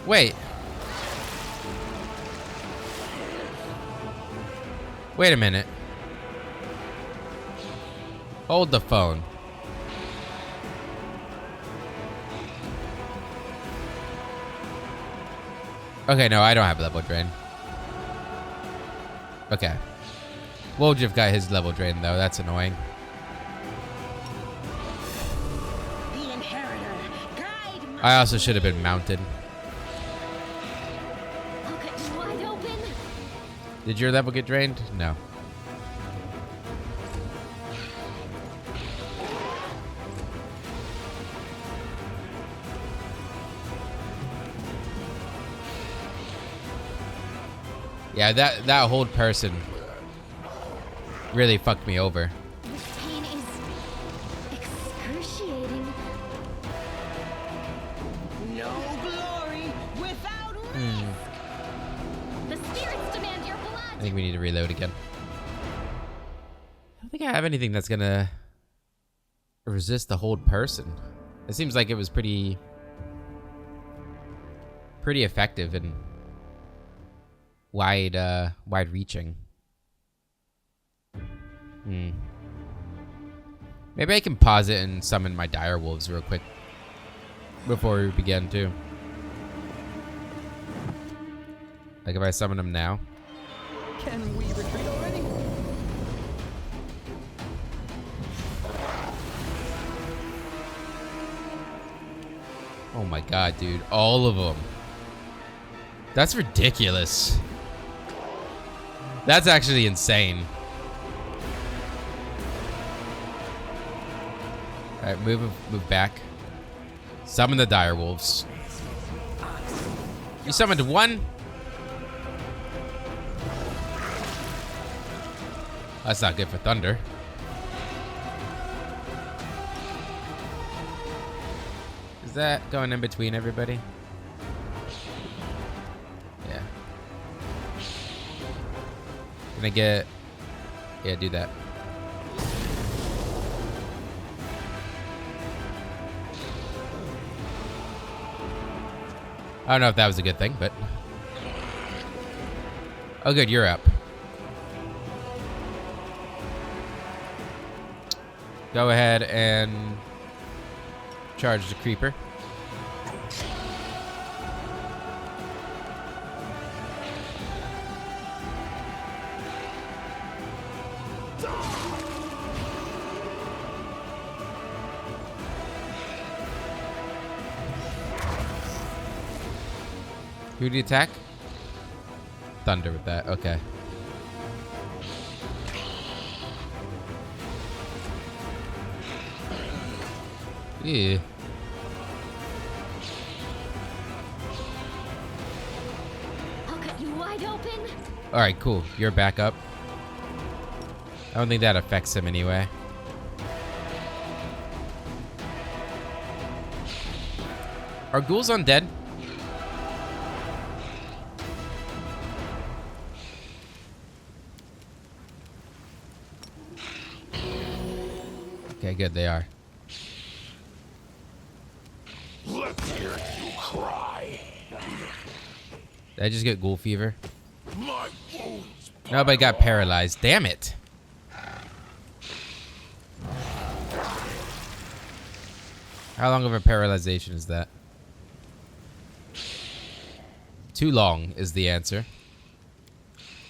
Wait. Wait a minute. Hold the phone. Okay, no, I don't have level drain. Okay. Woljif got his level drain though, that's annoying. The Inheritor, guide my... I also should have been mounted. I'll cut you wide open. Did your level get drained? No. Yeah, that hold person really fucked me over. This pain is excruciating. No glory without risk. The spirits demand your I blood. think we need to reload again. I don't think I have anything that's gonna resist the hold person. It seems like it was pretty effective and wide reaching. Maybe I can pause it and summon my dire wolves real quick before we begin too. Like if I summon them now. Can we retreat already? Oh my god, dude. All of them. That's ridiculous. That's actually insane. Alright, move back. Summon the dire wolves. You summoned one? That's not good for thunder. Is that going in between everybody? Yeah. Can I get... Yeah, do that. I don't know if that was a good thing, but... Oh, good, you're up. Go ahead and charge the creeper. Who do you attack? Thunder with that, okay. Yeah. I'll cut you wide open. Alright, cool. You're back up. I don't think that affects him anyway. Are ghouls undead? Okay, good, they are. Let's hear you cry. Did I just get ghoul fever? My wounds. Nobody got paralyzed. Damn it. How long of a paralyzation is that? Too long is the answer.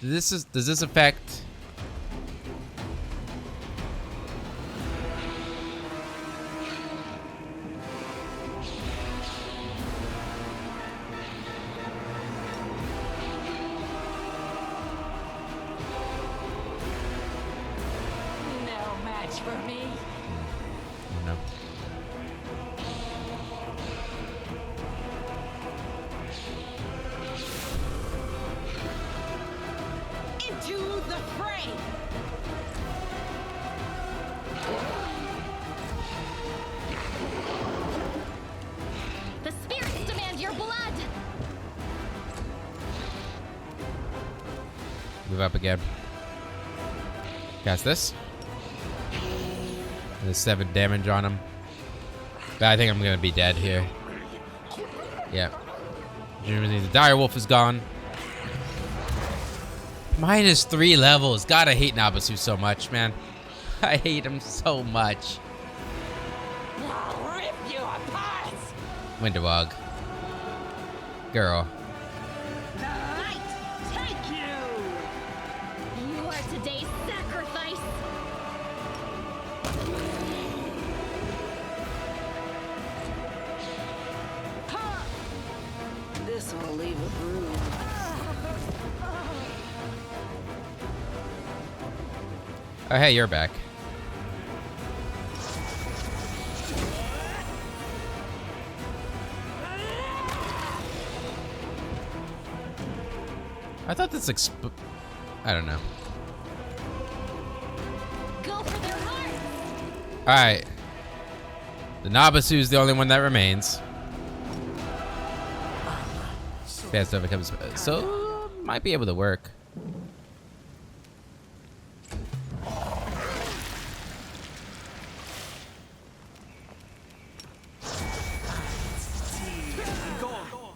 Does this affect... No match for me. Oh, no. Into the fray! The spirits demand your blood. Move up again. Cast this. There's 7 damage on him. But I think I'm gonna be dead here. Yeah. The dire wolf is gone. -3 levels. God, I hate Nabasu so much, man. I hate him so much. I'll rip you apart! Winterwog. Girl. The light take you! You are today's sacrifice. Ha! This will leave a bruise. Oh, hey, you're back. I thought this I don't know. Go for their hearts. Alright. The Nabasu is the only one that remains. Bad stuff becomes... So, might be able to work.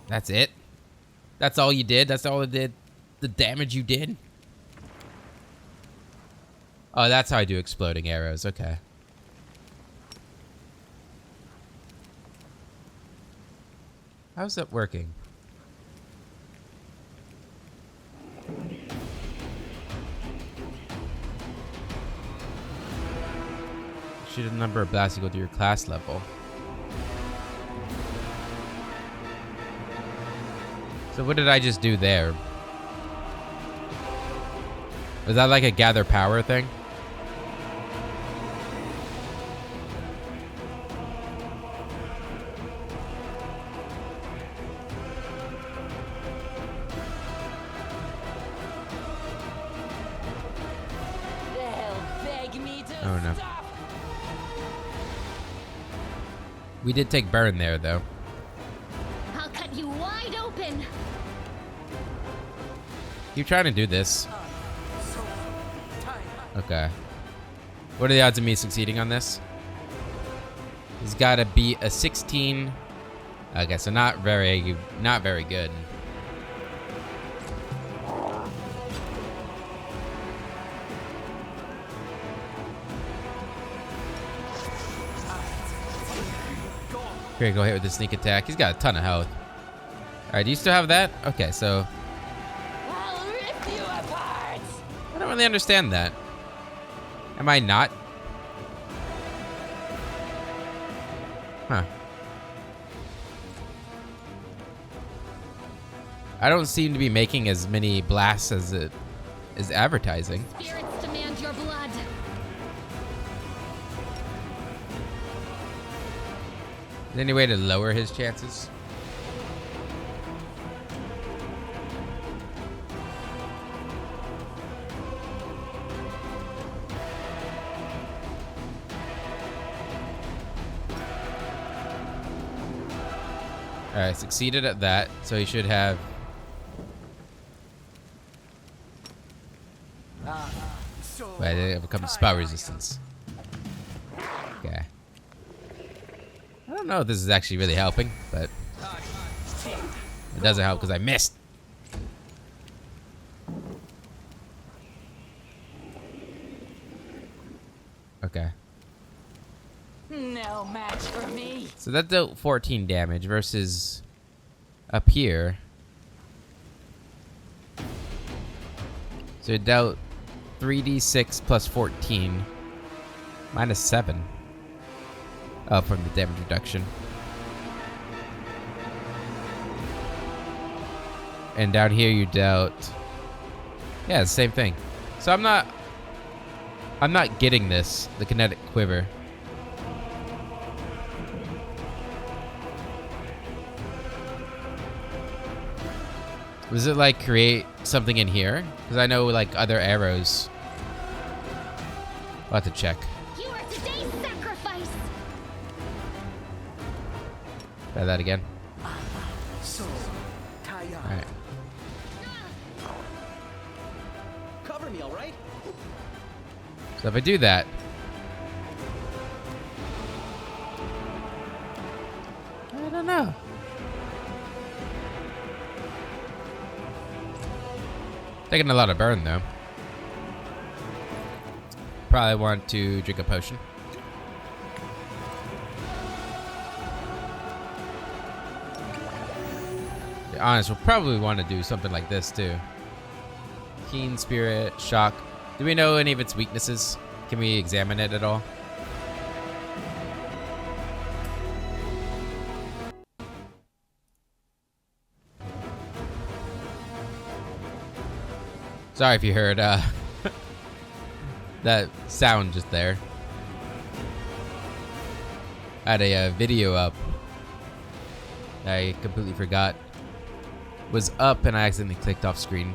That's it? That's all you did? That's all it did? The damage you did? Oh, that's how I do exploding arrows. Okay. How's that working? Shoot a number of blasts equal to your class level. So what did I just do there? Was that like a gather power thing? They'll beg me to Oh, no. stop. We did take burn there, though. I'll cut you wide open. Keep trying to do this. So Okay. What are the odds of me succeeding on this? He's got to be a 16. Okay, so not very good. Here, go hit with the sneak attack. He's got a ton of health. All right, do you still have that? Okay, so I'll rip you apart. I don't really understand that. Am I not? Huh. I don't seem to be making as many blasts as it is advertising. Spirits demand your blood. Is there any way to lower his chances? Alright, succeeded at that, so he should have... Wait, they overcome spell resistance. Okay. I don't know if this is actually really helping, but... It doesn't help because I missed! Okay. No match for me. So that dealt 14 damage versus up here. So it dealt 3d6 plus 14 minus 7 from the damage reduction. And down here you dealt, yeah, the same thing. So I'm not getting this, the kinetic quiver. Does it like create something in here? Because I know like other arrows. I'll have to check. You are today's sacrifice. Try that again. So, Taya. Alright. Cover me, all right? So if I do that. I don't know. Taking a lot of burn though. Probably want to drink a potion. To be honest, we'll probably want to do something like this too. Keen Spirit, Shock. Do we know any of its weaknesses? Can we examine it at all? Sorry if you heard that sound just there. I had a video up I completely forgot was up and I accidentally clicked off screen.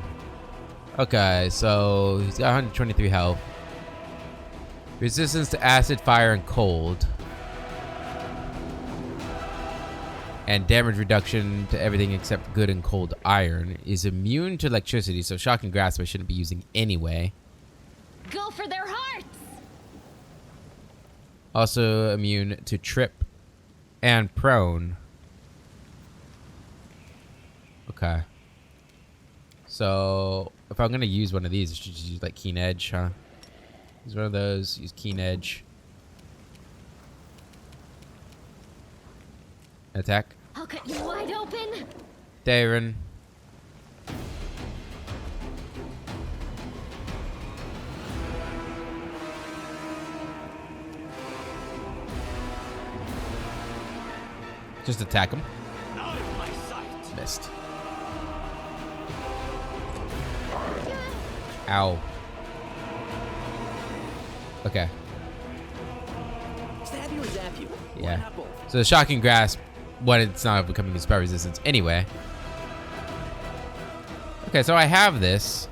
Okay, so he's got 123 health. Resistance to acid, fire, and cold. And damage reduction to everything except good and cold iron. Is immune to electricity, so shock and grasp I shouldn't be using anyway. Go for their hearts. Also immune to trip and prone. Okay. So if I'm gonna use one of these, I should just use like Keen Edge, huh? Use one of those, use Keen Edge. Attack. I'll cut you wide open. Darren. Just attack him. Out of my sight. Missed. Ow. Okay. Stab you or zap you? Why Yeah. not both? So the shocking grasp, when it's not becoming a spell resistance anyway. Okay, so I have this.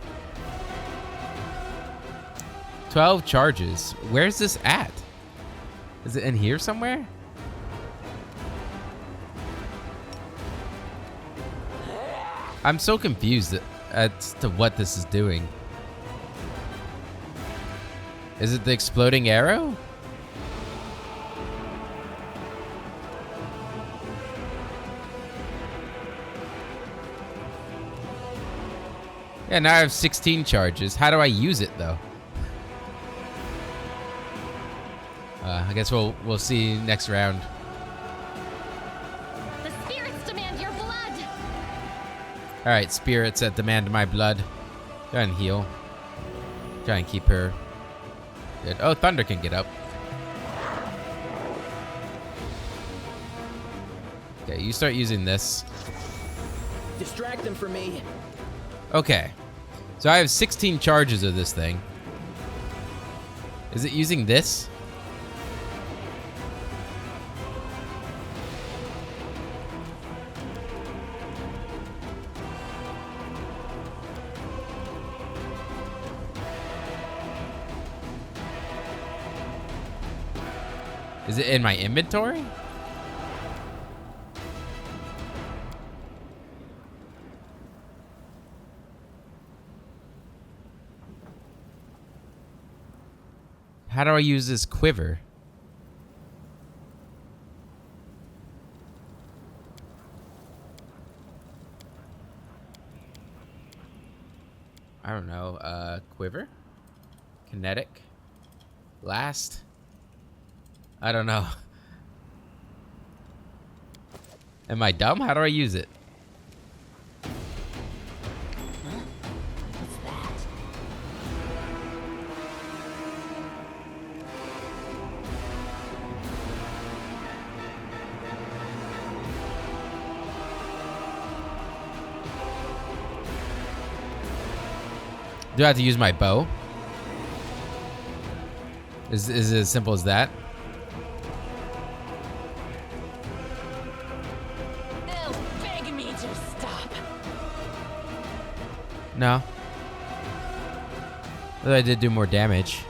12 charges. Where's this at? Is it in here somewhere? I'm so confused as to what this is doing. Is it the exploding arrow? Yeah, now I have 16 charges. How do I use it though? I guess we'll see next round. The spirits demand your blood. All right, spirits that demand my blood. Go ahead and heal. Try and keep her good. Oh, Thunder can get up. Okay, you start using this. Distract them from me. Okay, so I have 16 charges of this thing. Is it using this? Is it in my inventory? How do I use this quiver? I don't know. Quiver? Kinetic? Last? I don't know. Am I dumb? How do I use it? What's that? Do I have to use my bow? Is it as simple as that? They'll beg me to stop. No. But I did do more damage.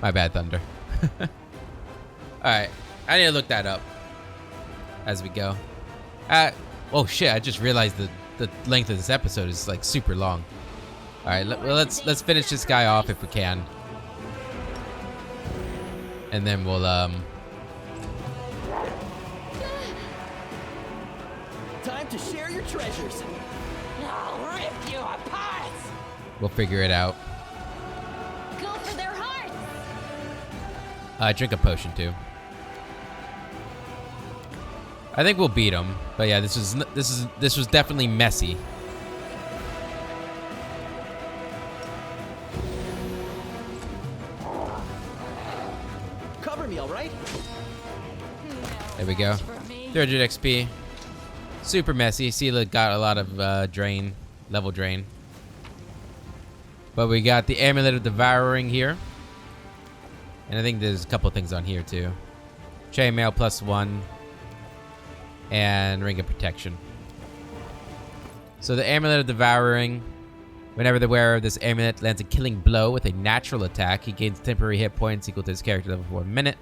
My bad, Thunder. Alright. I need to look that up as we go. Oh shit, I just realized the length of this episode is like super long. Alright, let's finish this guy off if we can. And then we'll Time to share your treasures. I'll rip you apart! we'll figure it out. Go for their hearts. Drink a potion too. I think we'll beat him, but yeah, this was definitely messy. Cover me, all right? There we go. 300 XP. Super messy. Seela got a lot of level drain. But we got the Amulet of Devouring here. And I think there's a couple things on here too. Chainmail +1. And Ring of Protection. So the Amulet of Devouring. Whenever the wearer of this amulet lands a killing blow with a natural attack, he gains temporary hit points equal to his character level for 1 minute.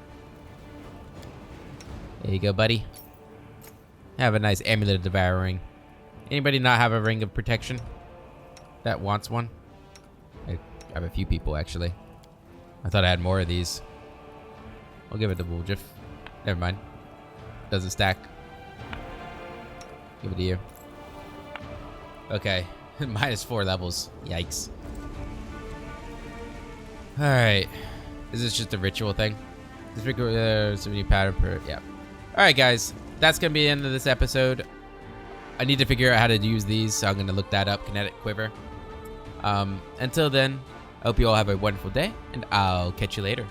There you go, buddy. Have a nice Amulet of Devouring. Anybody not have a Ring of Protection that wants one? I have a few people, actually. I thought I had more of these. I'll give it to Woljif. Never mind. Doesn't stack. Give it to you. Okay. -4 levels. Yikes. Alright. Is this just a ritual thing? This new pattern per... Yeah. Alright, guys. That's going to be the end of this episode. I need to figure out how to use these, so I'm going to look that up. Kinetic Quiver. Until then, I hope you all have a wonderful day, and I'll catch you later.